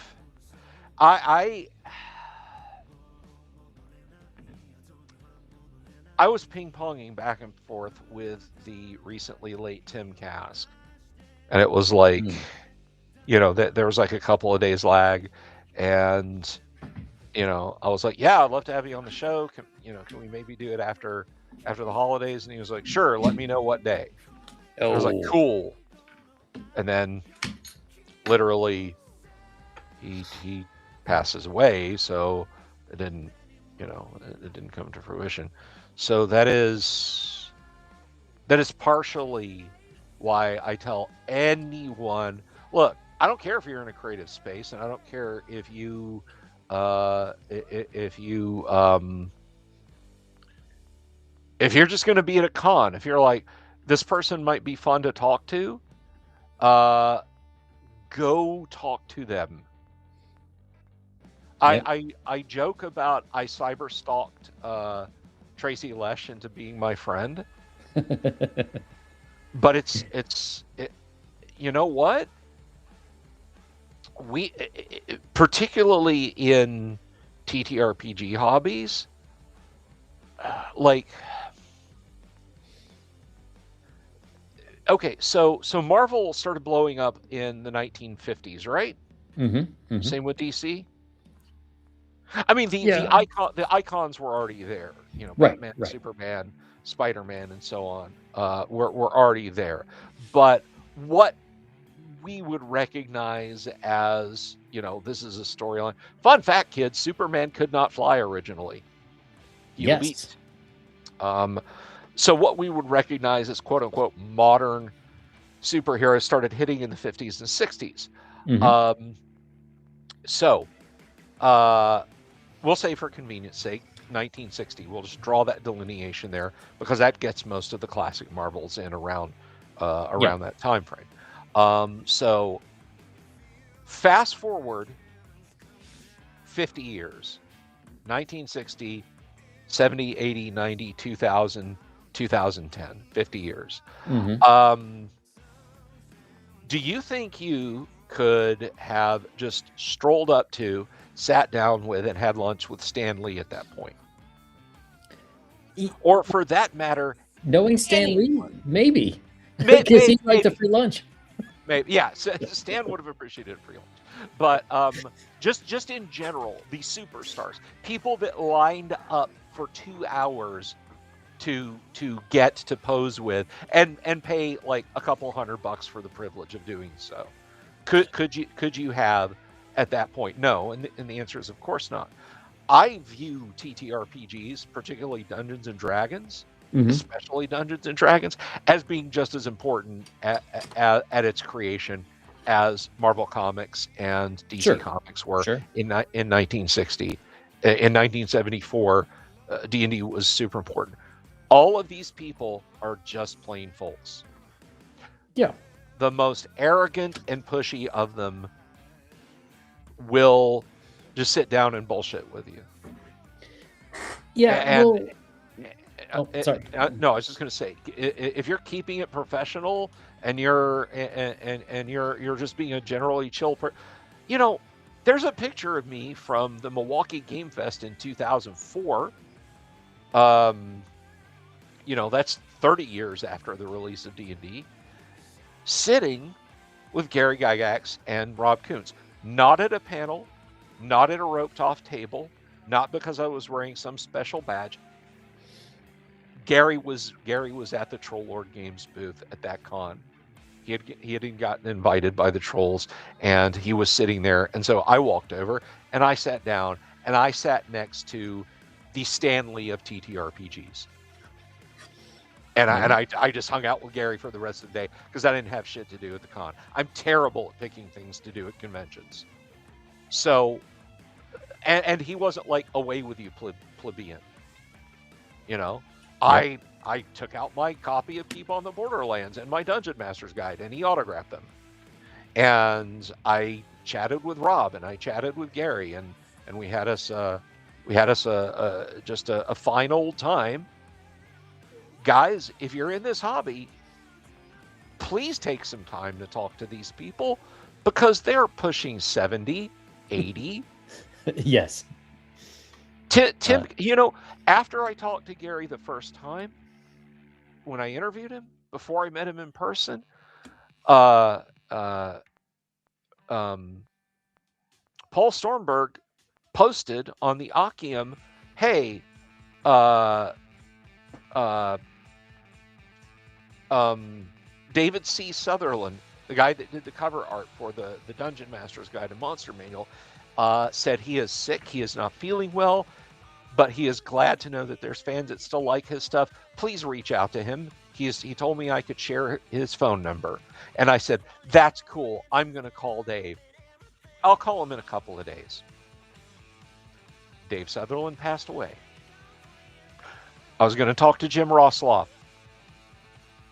was ping-ponging back and forth with the recently late Tim Kask, and it was like, there was like a couple of days lag, and I was like, yeah, I'd love to have you on the show. Can we maybe do it after the holidays? And he was like, sure, let me know what day. I was like, cool. And then literally he passes away, so it didn't come to fruition. So that is partially why I tell anyone, look, I don't care if you're in a creative space, and I don't care if you if you're just going to be at a con, if you're like, this person might be fun to talk to, go talk to them. Yep. I joke about I cyber stalked Tracy Lesh into being my friend, but it's you know what? We, particularly in TTRPG hobbies, like, okay, so Marvel started blowing up in the 1950s, right? Mm-hmm. Same with DC. I mean, the icons were already there. Batman, right. Superman, Spider-Man, and so on were already there. But what we would recognize as, this is a storyline. Fun fact, kids, Superman could not fly originally. He leaped. So what we would recognize as quote-unquote modern superheroes started hitting in the 50s and 60s. Mm-hmm. We'll say, for convenience sake, 1960. We'll just draw that delineation there because that gets most of the classic Marvels in around that time frame. So fast forward 50 years, 1960, 70, 80, 90, 2000, 2010, 50 years. Mm-hmm. Do you think you could have just strolled up to, sat down with, and had lunch with Stan Lee at that point? Or for that matter, knowing Stan Lee, maybe. Because he liked a free lunch. Maybe, yeah. Stan would have appreciated a free lunch. But just in general, the superstars, people that lined up for 2 hours to get to pose with and pay like a couple $100 for the privilege of doing so. Could you have at that point? No, and the answer is of course not. I view TTRPGs, particularly Dungeons and Dragons, especially Dungeons and Dragons, as being just as important at its creation as Marvel Comics and DC Comics were in 1960. In 1974, D&D was super important. All of these people are just plain folks. Yeah. The most arrogant and pushy of them will just sit down and bullshit with you. Yeah, And sorry. no, I was just going to say, if you're keeping it professional and you're just being a generally chill there's a picture of me from the Milwaukee Game Fest in 2004. That's 30 years after the release of D&D, sitting with Gary Gygax and Rob Kuntz, not at a panel, not at a roped off table, not because I was wearing some special badge. Gary was at the Troll Lord Games booth at that con. He had gotten invited by the trolls, and he was sitting there. And so I walked over and I sat down, and I sat next to the Stanley of TTRPGs. And I just hung out with Gary for the rest of the day because I didn't have shit to do at the con. I'm terrible at picking things to do at conventions. So, and he wasn't like away with you plebeian. Yep. I took out my copy of Keep on the Borderlands and my Dungeon Master's Guide, and he autographed them. And I chatted with Rob, and I chatted with Gary, and we had us just a fine old time. Guys, if you're in this hobby, please take some time to talk to these people because they're pushing 70, 80. Yes. Tim, after I talked to Gary the first time, when I interviewed him, before I met him in person, Paul Stormberg posted on the Akium, hey, David C. Sutherland, the guy that did the cover art for the Dungeon Master's Guide and Monster Manual, said he is sick, he is not feeling well, but he is glad to know that there's fans that still like his stuff. Please reach out to him. He told me I could share his phone number. And I said, that's cool. I'm going to call Dave. I'll call him in a couple of days. Dave Sutherland passed away. I was going to talk to Jim Rosloff.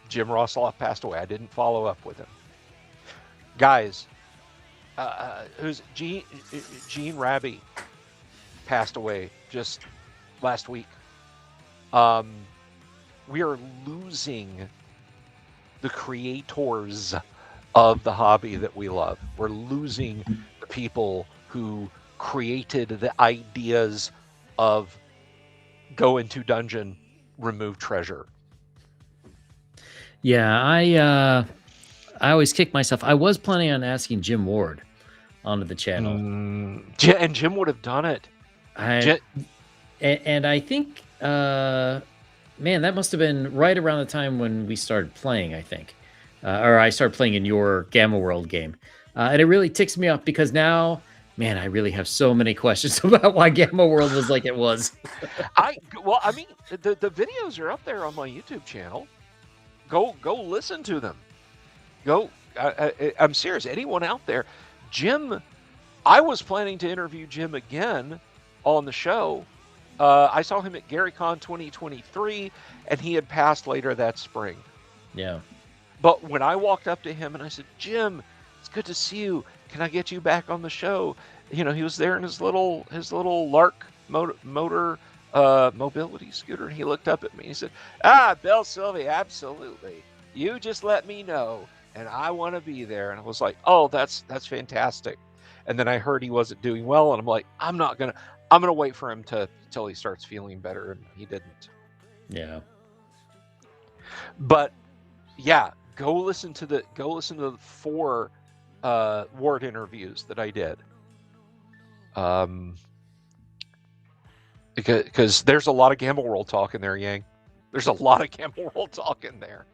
Jim Rosloff passed away. I didn't follow up with him. Guys, who's Gene Raby passed away just last week. We are losing the creators of the hobby that we love. We're losing the people who created the ideas of go into dungeon, remove treasure. Yeah, I always kick myself. I was planning on asking Jim Ward onto the channel. And Jim would have done it. And I think, man, that must have been right around the time when we started playing, I think. Or I started playing in your Gamma World game. And it really ticks me off because now, man, I really have so many questions about why Gamma World was like it was. The videos are up there on my YouTube channel. Go listen to them. I'm serious. Anyone out there, Jim, I was planning to interview Jim again on the show. I saw him at GaryCon 2023, and he had passed later that spring. Yeah. But when I walked up to him and I said, Jim, it's good to see you. Can I get you back on the show? He was there in his little Lark motor mobility scooter, and he looked up at me and he said, Bill Sylvie, absolutely. You just let me know, and I want to be there. And I was like, oh, that's fantastic. And then I heard he wasn't doing well, and I'm like, I'm gonna wait for him till he starts feeling better, and he didn't. Yeah. But yeah, go listen to the 4 Ward interviews that I did. Because there's a lot of Gamma World talk in there, Yang. There's a lot of Gamma World talk in there.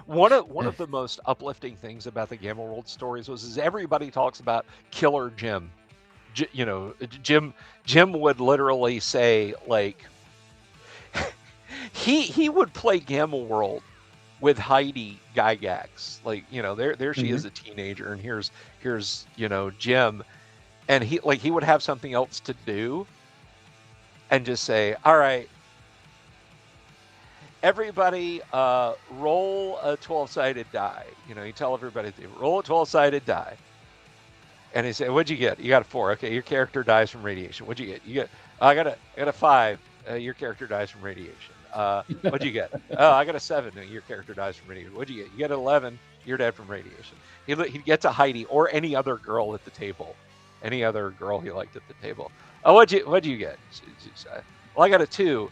One of the most uplifting things about the Gamma World stories is everybody talks about Killer Jim. Jim would literally say, like, he would play Gamma World with Heidi Gygax. Like, there she is, a teenager, and here's Jim, and he would have something else to do and just say, all right, everybody, roll a 12-sided die. You tell everybody to roll a 12-sided die. And he said, "What'd you get? You got a 4. Okay, your character dies from radiation. What'd you get? You get? I got a 5. Your character dies from radiation. What'd you get? Oh, I got a 7. Your character dies from radiation. What'd you get? You get an 11. You're dead from radiation." He'd get to Heidi or any other girl at the table, any other girl he liked at the table. "Oh, what'd you get?" "Well, I got a 2.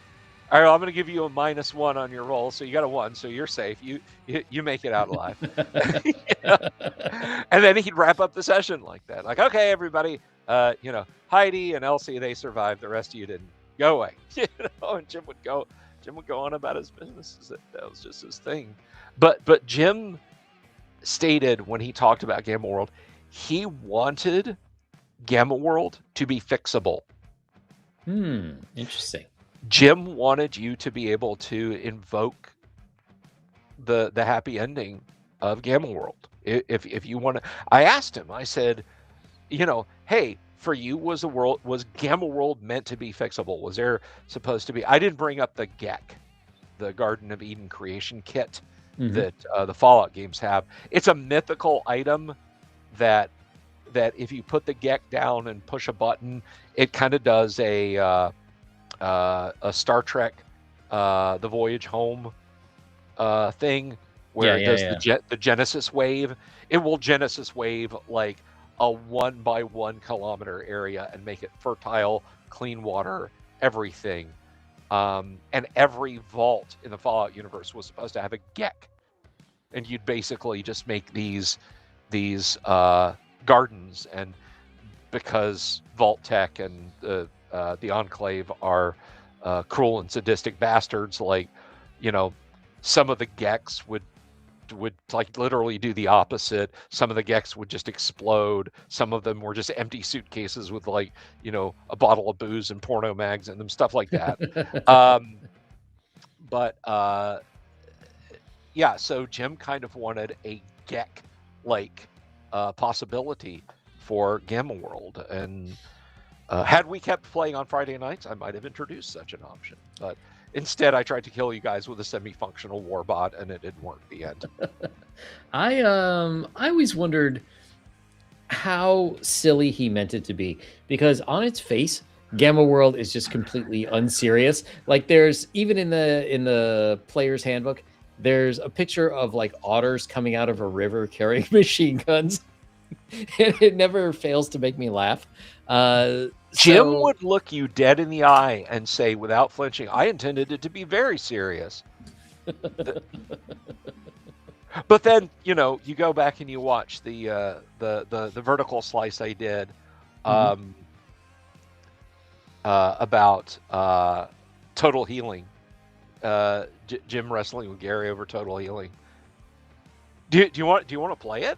All right, well, I'm going to give you a -1 on your roll, so you got a 1, so you're safe. You make it out alive." You know? And then he'd wrap up the session like that, like, "Okay, everybody, Heidi and Elsie, they survived. The rest of you didn't. Go away." And Jim would go on about his business. That was just his thing. But Jim stated when he talked about Gamma World, he wanted Gamma World to be fixable. Interesting. Jim wanted you to be able to invoke the happy ending of Gamma World. If you want to, I asked him, I said, hey, for you, was Gamma World meant to be fixable? Was there supposed to be? I didn't bring up the GEC, the Garden of Eden creation kit that the Fallout games have. It's a mythical item that if you put the GEC down and push a button, it kind of does a Star Trek, the Voyage Home thing, where it does the Genesis wave. It will Genesis wave like a 1 by 1 kilometer area and make it fertile, clean water, everything. And every vault in the Fallout universe was supposed to have a GEC, and you'd basically just make these gardens. And because Vault Tech and the Enclave are cruel and sadistic bastards, like, some of the GECs would like literally do the opposite. Some of the GECs would just explode. Some of them were just empty suitcases with like, a bottle of booze and porno mags in them, stuff like that. Yeah, so Jim kind of wanted a GEC-like possibility for Gamma World. And had we kept playing on Friday nights, I might have introduced such an option. But instead, I tried to kill you guys with a semi-functional warbot, and it didn't work in the end. I always wondered how silly he meant it to be, because on its face, Gamma World is just completely unserious. Like, there's even in the player's handbook, there's a picture of like otters coming out of a river carrying machine guns. And it never fails to make me laugh. Jim would look you dead in the eye and say, without flinching, "I intended it to be very serious." But then, you go back and you watch the vertical slice I did about total healing. Jim wrestling with Gary over total healing. Do you want to play it?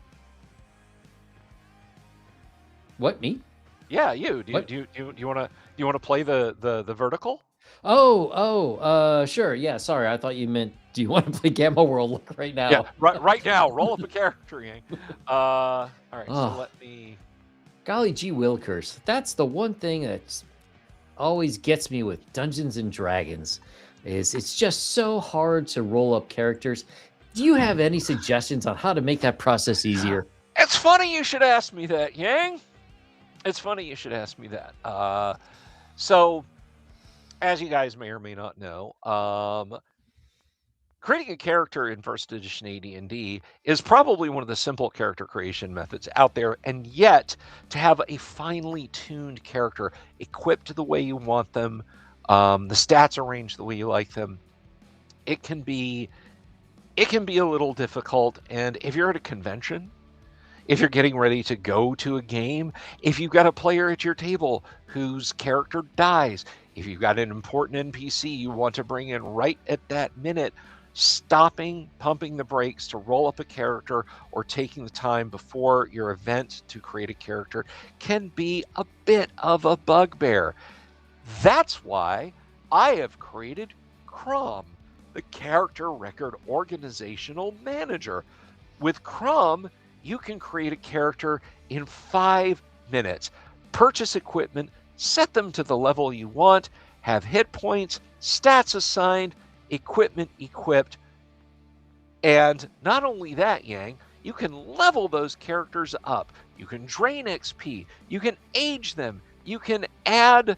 What, me? Yeah, you. Do you want to play the vertical? Sure. Yeah, sorry. I thought you meant, do you want to play Gamma World right now? Yeah, right now. Roll up a character, Yang. All right, so let me. Golly gee willikers. That's the one thing that always gets me with Dungeons and Dragons, is it's just so hard to roll up characters. Do you have any suggestions on how to make that process easier? It's funny you should ask me that, Yang. It's funny you should ask me that. So, as you guys may or may not know, creating a character in first edition AD&D is probably one of the simple character creation methods out there, and yet to have a finely tuned character equipped the way you want them, the stats arranged the way you like them, it can be a little difficult. And if you're at a convention, if you're getting ready to go to a game, if you've got a player at your table whose character dies, if you've got an important NPC you want to bring in right at that minute, stopping, pumping the brakes to roll up a character or taking the time before your event to create a character can be a bit of a bugbear. That's why I have created Crom, the Character Record Organizational Manager. With Crom, you can create a character in 5 minutes, purchase equipment, set them to the level you want, have hit points, stats assigned, equipment equipped. And not only that, Yang, You can level those characters up. You can drain XP. You can age them. You can add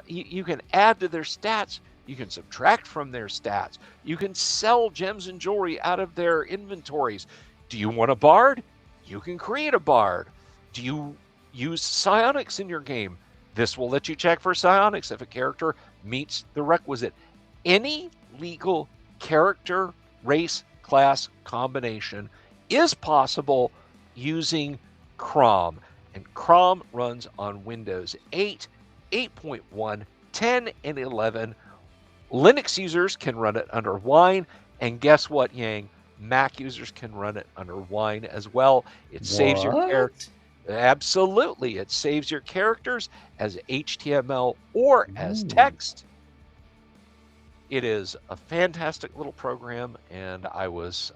you can add to their stats. You can subtract from their stats. You can sell gems and jewelry out of their inventories. Do you want a bard? You can create a bard. Do you use psionics in your game? This will let you check for psionics if a character meets the requisite. Any legal character, race, class combination is possible using Chrome. And Chrome runs on Windows 8, 8.1, 10, and 11. Linux users can run it under Wine, and guess what, Yang? Mac users can run it under Wine as well. It saves your character. Absolutely, it saves your characters as HTML or as text. It is a fantastic little program, and I was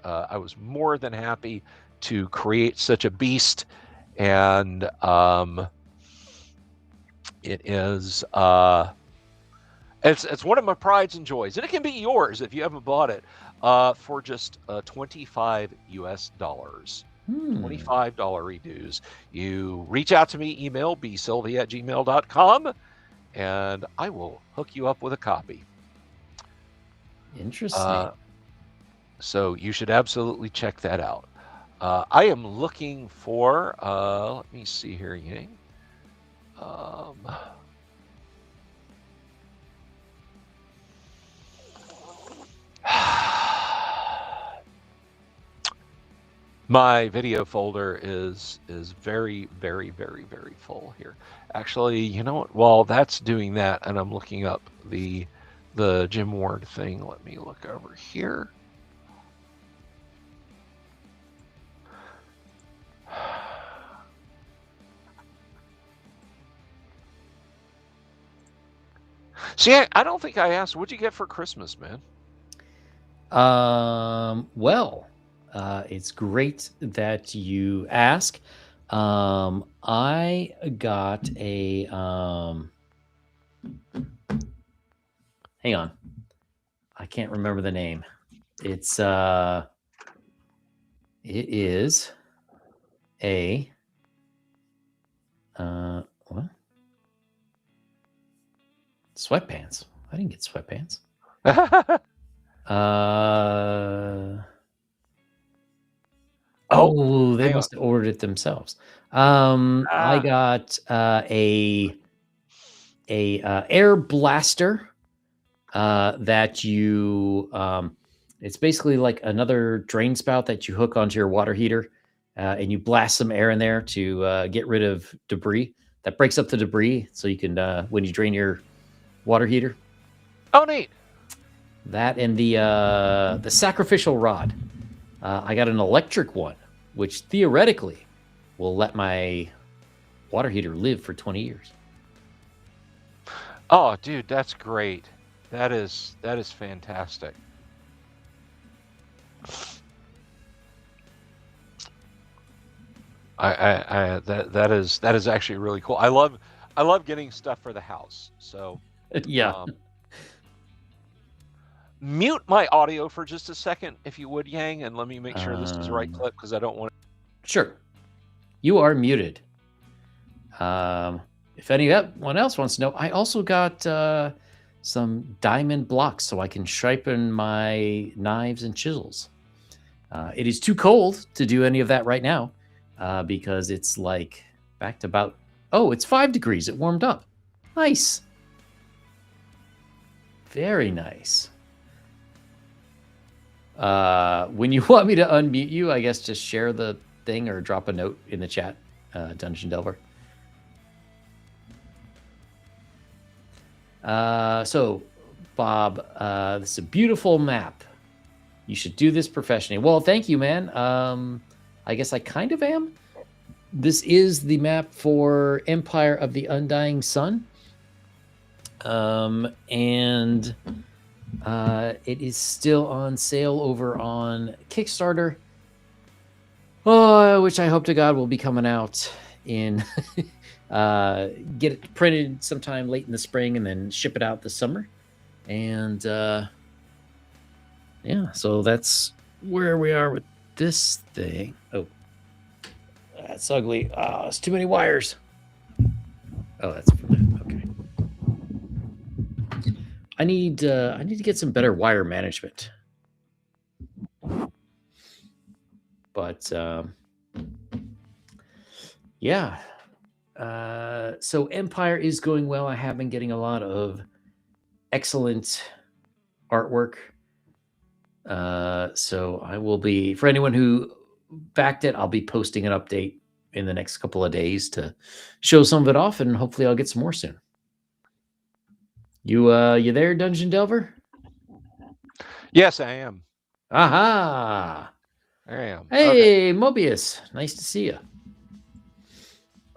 more than happy to create such a beast. And it is it's one of my prides and joys, and it can be yours if you haven't bought it for just $25 US. $25 redos. You reach out to me, email bsylvia@gmail.com, and I will hook you up with a copy. Interesting. So you should absolutely check that out. I am looking for, let me see here, Yang. My video folder is very, very, very, very full here. Actually, you know what? While that's doing that, and I'm looking up the Jim Ward thing, let me look over here. See, I don't think I asked, what'd you get for Christmas, man? Well, it's great that you ask. I got a, hang on. I can't remember the name. It is a, what? Sweatpants. I didn't get sweatpants. Oh, they must have ordered it themselves. I got a air blaster that you it's basically like another drain spout that you hook onto your water heater, and you blast some air in there to get rid of debris. That breaks up the debris, so you can when you drain your water heater. Oh, neat. That and the sacrificial rod. I got an electric one, which theoretically will let my water heater live for 20 years. Oh, dude, that's great. That is fantastic. That is actually really cool. I love getting stuff for the house. So yeah. Mute my audio for just a second, if you would, Yang, and let me make sure this is the right clip, because I don't want to. Sure. You are muted. If anyone else wants to know, I also got some diamond blocks so I can sharpen my knives and chisels. It is too cold to do any of that right now because it's like back to about, it's 5 degrees. It warmed up. Nice. Very nice. When you want me to unmute you, I guess just share the thing or drop a note in the chat, Dungeon Delver. So, Bob, this is a beautiful map. You should do this professionally. Well, thank you, man. I guess I kind of am. This is the map for Empire of the Undying Sun. And it is still on sale over on Kickstarter, which I hope to God will be coming out in get it printed sometime late in the spring and then ship it out this summer. And yeah, so that's where we are with this thing. Oh, that's ugly. Oh, it's too many wires. Oh, that's okay. I need to get some better wire management. But yeah. So Empire is going well. I have been getting a lot of excellent artwork. So I will be, for anyone who backed it, I'll be posting an update in the next couple of days to show some of it off, and hopefully I'll get some more soon. You there, Dungeon Delver? Yes, I am. Aha! There I am. Hey, Okay. Mobius, nice to see you.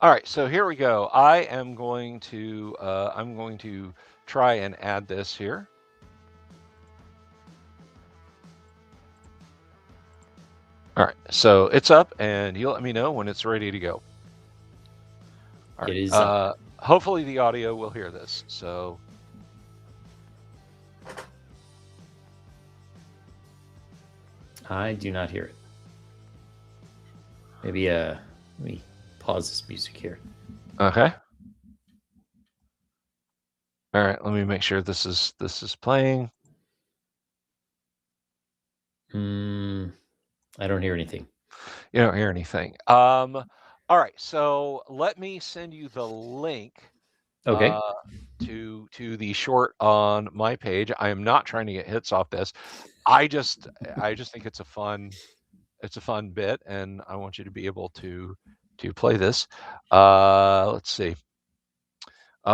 All right, so here we go. I am going to try and add this here. All right, so it's up, and you let me know when it's ready to go. All right. It is up. Hopefully the audio will hear this. So I do not hear it. Maybe let me pause this music here. Okay. All right, let me make sure this is playing. I don't hear anything. You don't hear anything. All right, so let me send you the link. Okay. To the short on my page. I am not trying to get hits off this. I just think it's a fun bit, and I want you to be able to play this. Let's see.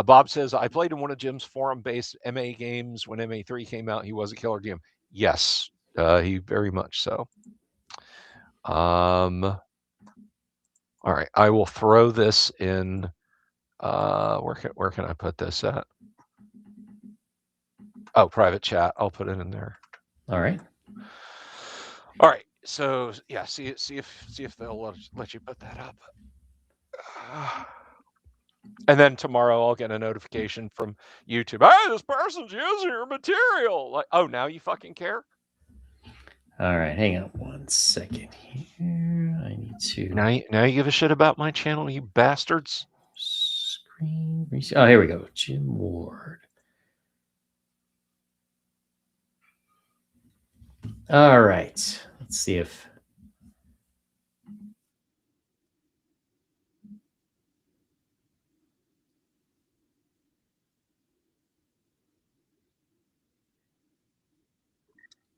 Bob says, I played in one of Jim's forum-based MA games when MA3 came out. He was a killer game. Yes, he very much so. All right, I will throw this in. Where can I put this at? Oh, private chat. I'll put it in there. All right. All right. So yeah, see if they'll let you put that up. And then tomorrow I'll get a notification from YouTube. Hey, this person's using your material. Like, oh, now you fucking care? All right, hang on 1 second here. I need to. Now you give a shit about my channel, you bastards. Screen reset. Oh, here we go. Jim Ward. All right. Let's see if.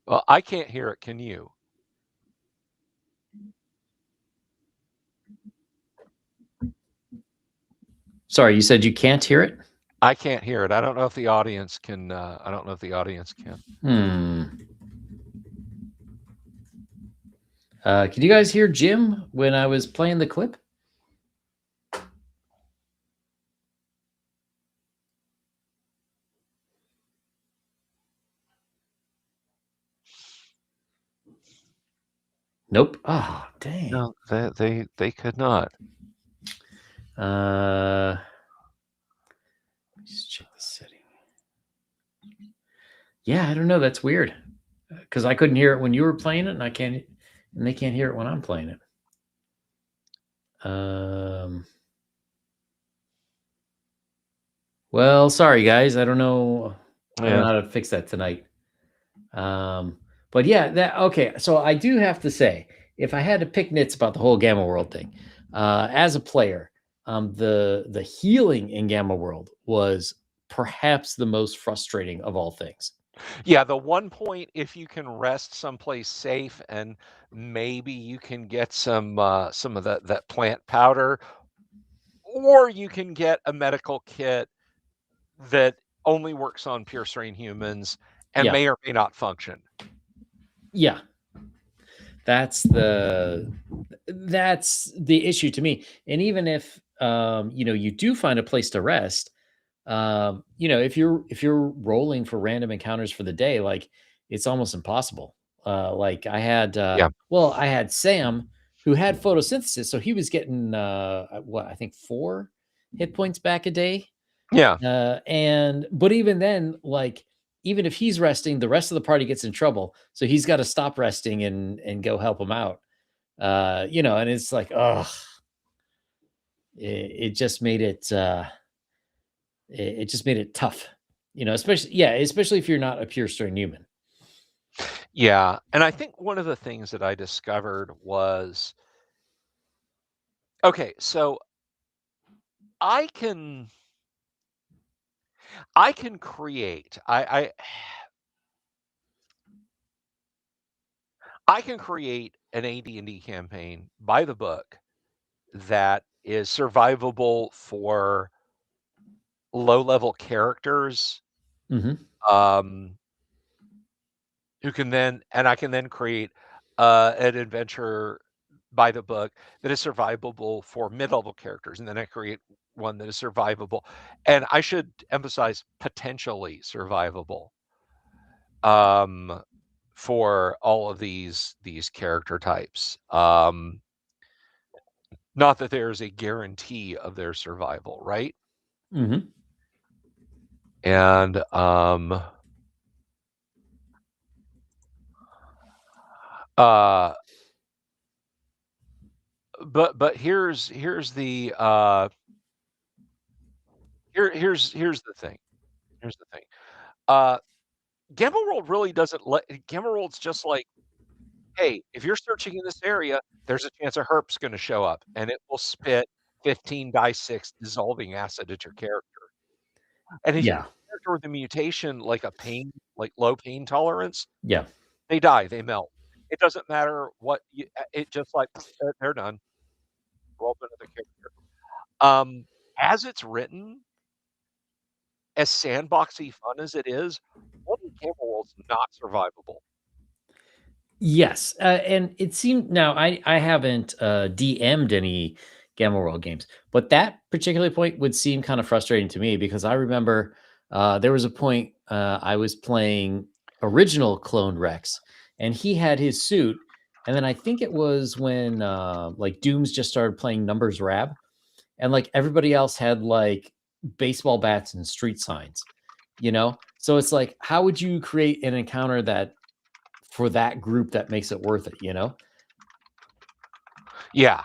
Well, I can't hear it. Can you? Sorry, you said you can't hear it? I can't hear it. I don't know if the audience can. I don't know if the audience can. Can you guys hear Jim when I was playing the clip? Nope. Oh, dang. No, they could not. Just check the setting. Yeah, I don't know. That's weird. Because I couldn't hear it when you were playing it, and they can't hear it when I'm playing it. Well, sorry guys. I don't know. I don't know how to fix that tonight. But yeah, okay. So I do have to say, if I had to pick nits about the whole Gamma World thing, as a player, the healing in Gamma World was perhaps the most frustrating of all things. Yeah, the one point, if you can rest someplace safe and maybe you can get some of that plant powder, or you can get a medical kit that only works on pure strain humans and may or may not function. Yeah. That's the issue to me. And even if you do find a place to rest, if you're rolling for random encounters for the day, like it's almost impossible. Like I had I had Sam who had photosynthesis, so he was getting I think 4 hit points back a day. Yeah. But even then, like even if he's resting, the rest of the party gets in trouble. So he's got to stop resting and go help him out. And it's like, oh, it just made it just made it tough. Especially if you're not a pure string human. Yeah, and I think one of the things that I discovered was, okay, so I can create I can create an AD&D campaign by the book that is survivable for low-level characters, Hmm. who can then, and I can then create an adventure by the book that is survivable for mid-level characters, and then I create one that is survivable, and I should emphasize potentially survivable, for all of these character types. Not that there's a guarantee of their survival, right? Hmm. And but here's the here's the thing. Here's the thing. Gamma World really doesn't let Gamma World's just like, hey, if you're searching in this area, there's a chance a herp's going to show up, and it will spit 15 die 6 dissolving acid at your character. And if you Yeah. have a character with a mutation like like low pain tolerance, Yeah. they die, they melt. It doesn't matter what you, it just like they're done. Roll up another character. As it's written, as sandboxy fun as it is, Golden Gamma World's not survivable. Yes, and it seemed now I haven't DM'd any Gamma World games, but that particular point would seem kind of frustrating to me because I remember there was a point I was playing original Clone Rex, and he had his suit, and then I think it was when like Dooms just started playing Numbers Rab, and like everybody else had like baseball bats and street signs, So it's like, how would you create an encounter that for that group that makes it worth it? Yeah.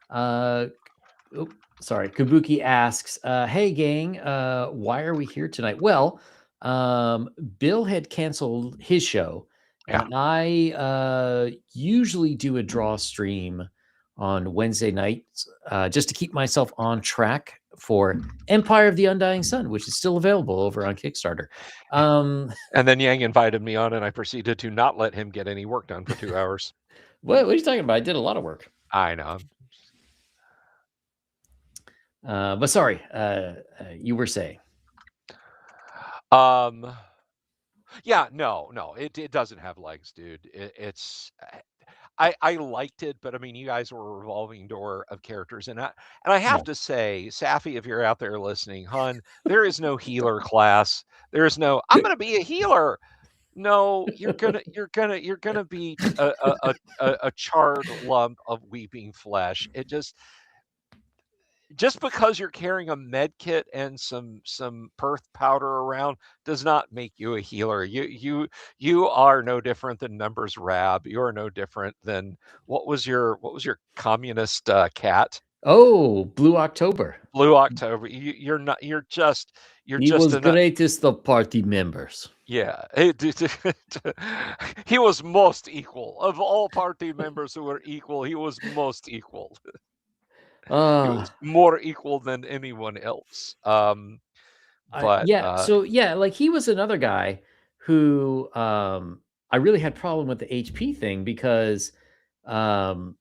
Uh, sorry. Kabuki asks, "Hey gang, why are we here tonight?" Well, Bill had canceled his show, Yeah. and I usually do a draw stream on Wednesday nights just to keep myself on track for Empire of the Undying Sun, which is still available over on Kickstarter. And then Yang invited me on, and I proceeded to not let him get any work done for 2 hours. What are you talking about? I did a lot of work. I know. But sorry, you were saying. Yeah, no, it doesn't have legs, dude. It's I liked it, but I mean, you guys were a revolving door of characters, and I have Yeah. to say, Safi, if you're out there listening, hun, there is no healer class. There is no, I'm gonna be a healer. No, you're gonna be a charred lump of weeping flesh. It just because you're carrying a med kit and some perth powder around does not make you a healer. You are no different than Numbers Rab. You are no different than what was your communist cat? Oh, Blue October. Blue October. You're not. You're He just was an greatest of party members. yeah. He was most equal of all party members who were equal. He was most equal. He Uh, was more equal than anyone else. But like he was another guy who I really had problem with the HP thing because um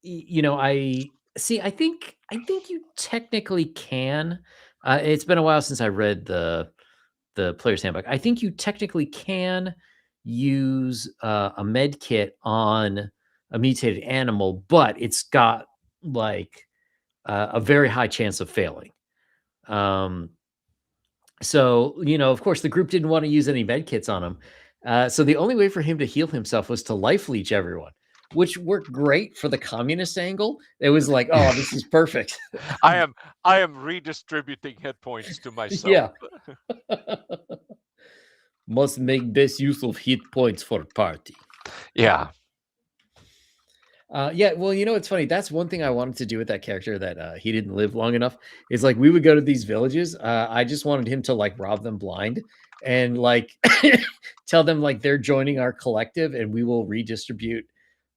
I think you technically can. It's been a while since I read the player's handbook. I think you technically can use a med kit on a mutated animal, but it's got like a very high chance of failing. Um, so, of course, the group didn't want to use any med kits on him. So the only way for him to heal himself was to life leech everyone. which worked great for the communist angle. It was like, oh, this is perfect. I am redistributing hit points to myself. Yeah. Must make best use of hit points for party. Yeah. Yeah, well, it's funny. That's one thing I wanted to do with that character that he didn't live long enough. Is like we would go to these villages. I just wanted him to like rob them blind and like tell them like they're joining our collective and we will redistribute,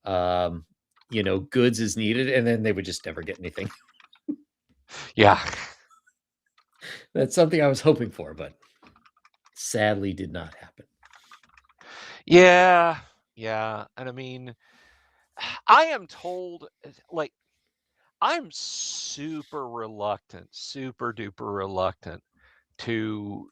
goods as needed, and then they would just never get anything. Yeah. That's something I was hoping for, but sadly did not happen. Yeah. Yeah. And I mean, I am told, like, I'm super duper reluctant to.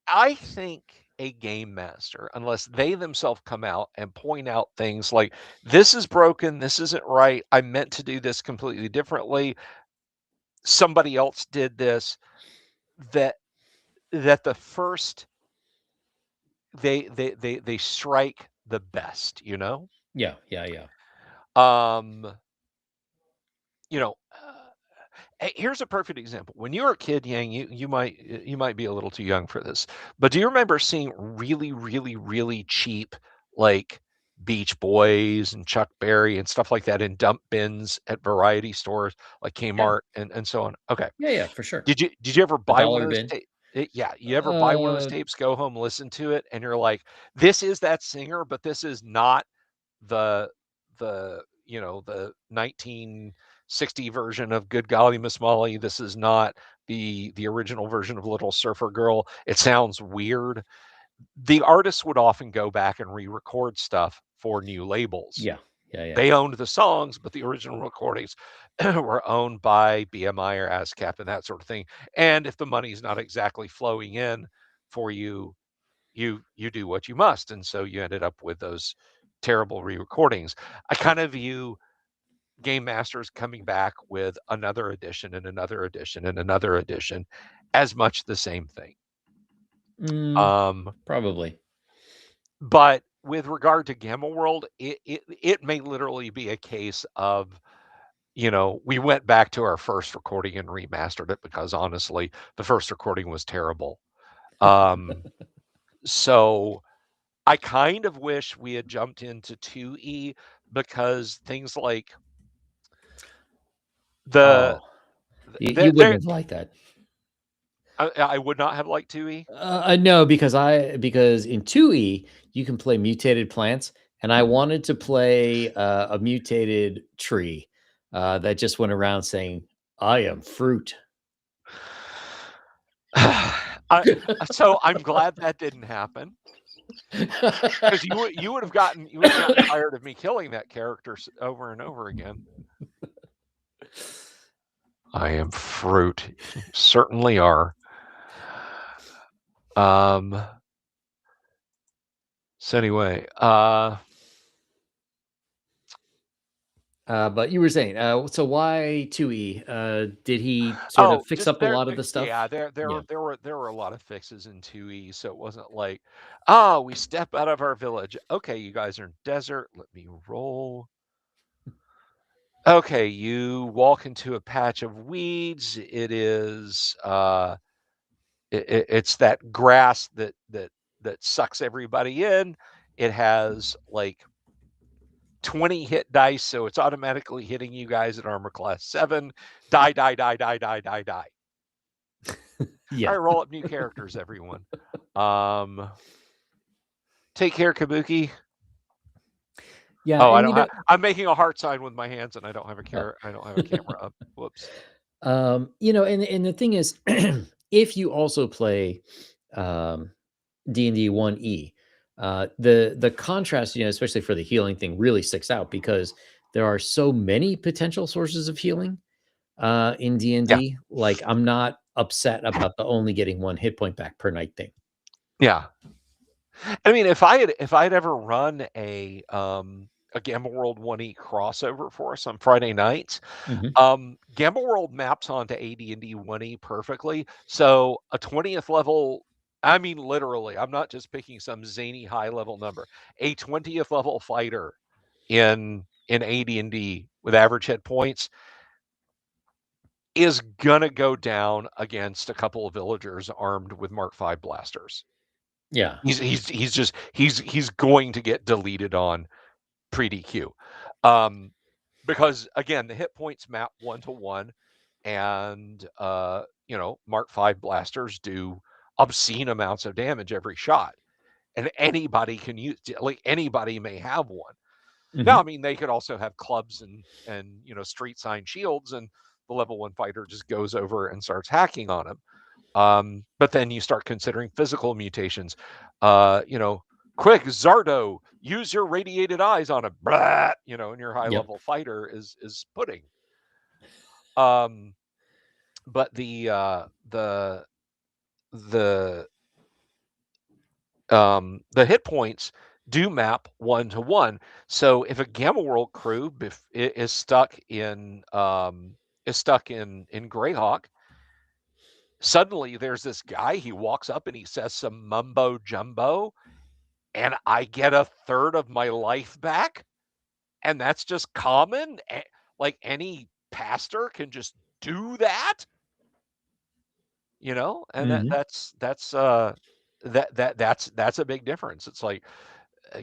I think a game master, unless they themselves come out and point out things like, this is broken, this isn't right, I meant to do this completely differently, somebody else did this, that the first they strike the best, Yeah. um here's a perfect example. When you were a kid, Yang, you might be a little too young for this, but do you remember seeing really, really, really cheap, like, Beach Boys and Chuck Berry and stuff like that in dump bins at variety stores like Yeah. Kmart and so on? Okay. Yeah, for sure. Did you ever A buy one dollar of those bin. tapes? Yeah, you ever buy one of those tapes, go home, listen to it, and you're like, this is that singer, but this is not the the 1960 version of Good Golly Miss Molly. This is not the original version of Little Surfer Girl. It sounds weird. The artists would often go back and re-record stuff for new labels. Yeah. They owned the songs, but the original recordings were owned by BMI or ASCAP and that sort of thing. And if the money's not exactly flowing in for you, you do what you must. And so you ended up with those terrible re-recordings. I kind of view game masters coming back with another edition and another edition and another edition as much the same thing. Probably. But with regard to Gamma World, it may literally be a case of, we went back to our first recording and remastered it because honestly, the first recording was terrible. So I kind of wish we had jumped into 2E because things like You wouldn't have liked that. I would not have liked 2E. No, because in 2E you can play mutated plants, and I wanted to play a mutated tree that just went around saying, "I am fruit." So I'm glad that didn't happen because you would have gotten tired of me killing that character over and over again. I am fruit. Certainly are. So anyway, but you were saying, so why 2E? Did he sort of fix up a lot of the stuff? Yeah, there were a lot of fixes in 2E, so it wasn't like, we step out of our village. Okay, you guys are in desert. Let me roll. Okay, you walk into a patch of weeds. It is it's that grass that sucks everybody in. It has like 20 hit dice, so it's automatically hitting you guys at armor class 7. Die. Yeah. All right, roll up new characters, everyone. Take care, Kabuki. Yeah. Oh, I'm making a heart sign with my hands, and I don't have a camera. I don't have a camera up. Whoops. And the thing is, if you also play D&D 1E, the contrast, especially for the healing thing, really sticks out because there are so many potential sources of healing in D&D. Yeah. Like, I'm not upset about the only getting 1 hit point back per night thing. Yeah. I mean, if I had ever run a Gamma World 1E crossover for us on Friday nights, Gamma World maps onto AD&D 1E perfectly. So a 20th level I mean, literally, I'm not just picking some zany high level number. A 20th level fighter in AD&D with average hit points is gonna go down against a couple of villagers armed with Mark V blasters. Yeah. He's going to get deleted on pre-DQ. Because again, the hit points map 1-to-1, and Mark V blasters do obscene amounts of damage every shot. And anybody can use, like, anybody may have one. Now, I Mhm. mean, they could also have clubs and street sign shields, and the level 1 fighter just goes over and starts hacking on him. But then you start considering physical mutations. Quick, Zardo, use your radiated eyes on him. Blah, and your high Yep. level fighter is pudding. But the hit points do map 1-to-1. So if a Gamma World crew is stuck in Greyhawk, suddenly there's this guy. He walks up and he says some mumbo jumbo, and I get a third of my life back, and that's just common. Like, any pastor can just do that, and Mhm. that's a big difference. It's like,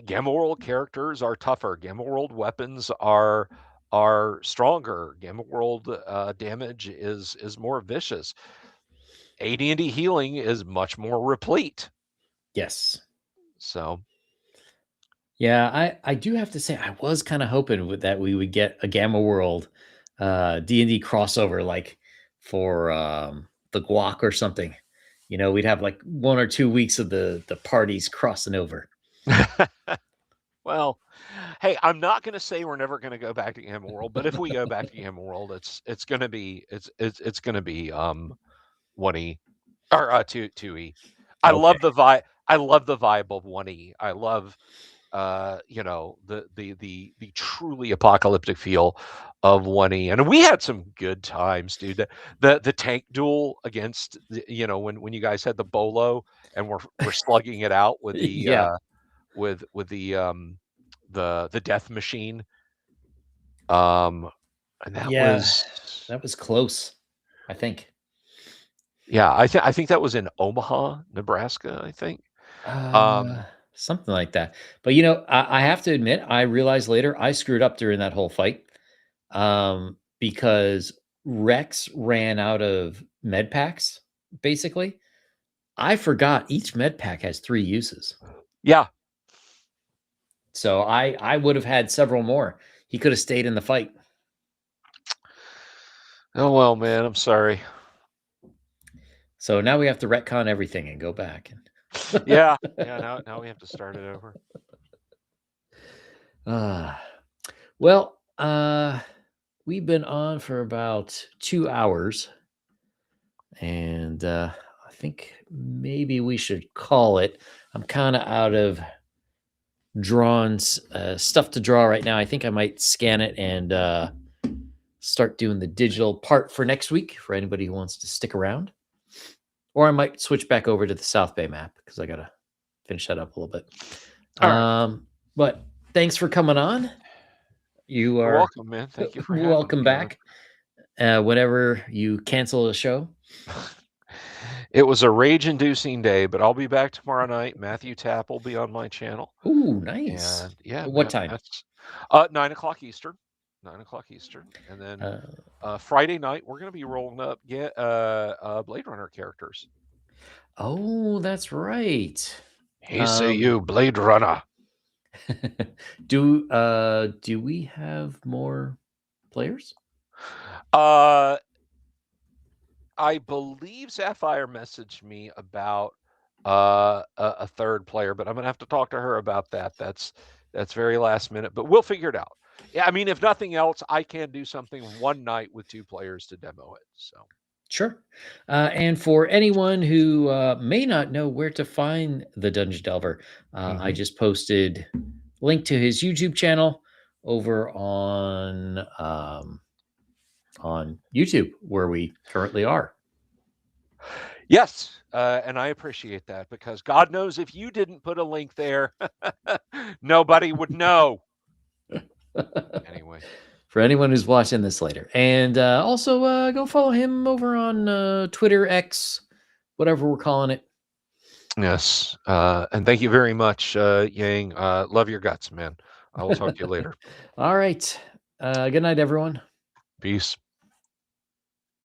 Gamma World characters are tougher. Gamma World weapons are stronger. Gamma World damage is more vicious. AD&D healing is much more replete. Yes. So Yeah, I do have to say I was kind of hoping that we would get a Gamma World D&D crossover, like for the Guac or something. We'd have like 1 or 2 weeks of the parties crossing over. well, hey, I'm not going to say we're never going to go back to Gamma World, but if we go back to Gamma World, it's going to be it's going to be 1E or 2E. I Okay. love the vibe. I love the vibe of 1E. I love the truly apocalyptic feel of 1E. And we had some good times, dude. The tank duel against when you guys had the bolo and we're slugging it out with the Yeah. with the death machine. And that Yeah. was, That was close, I think. yeah, I think that was in Omaha, Nebraska, I think. Uh, Something like that. But I have to admit, I realized later I screwed up during that whole fight. Because Rex ran out of med packs, basically. I forgot each med pack has 3 uses. Yeah. So I would have had several more. He could have stayed in the fight. Oh well, man, I'm sorry. So now we have to retcon everything and go back. Yeah. Yeah, now we have to start it over. Uh, well, we've been on for about 2 hours, and I think maybe we should call it. I'm kind of out of drawn stuff to draw right now. I think I might scan it and start doing the digital part for next week for anybody who wants to stick around. Or I might switch back over to the South Bay map because I got to finish that up a little bit. All right. But thanks for coming on. You You're are welcome, man. Thank you for having welcome me on. back whenever you cancel the show. It was a rage-inducing day, but I'll be back tomorrow night. Matthew Tapp will be on my channel. Ooh, nice. And yeah, What time? Matt's 9 o'clock Eastern. 9 o'clock Eastern. And then Friday night, we're going to be rolling up Blade Runner characters. Oh, that's right. He say you, Blade Runner. Do we have more players? I believe Sapphire messaged me about a third player, but I'm gonna have to talk to her about that. That's very last minute, but we'll figure it out. Yeah, I mean, if nothing else, I can do something one night with 2 players to demo it. So Sure. And for anyone who may not know where to find the Dungeon Delver, I just posted link to his YouTube channel over on YouTube, where we currently are. Yes, and I appreciate that, because God knows if you didn't put a link there, nobody would know. Anyway. For anyone who's watching this later. And also go follow him over on Twitter, X, whatever we're calling it. Yes, and thank you very much, Yang. Love your guts, man. I will talk to you later. All right. Good night, everyone. Peace.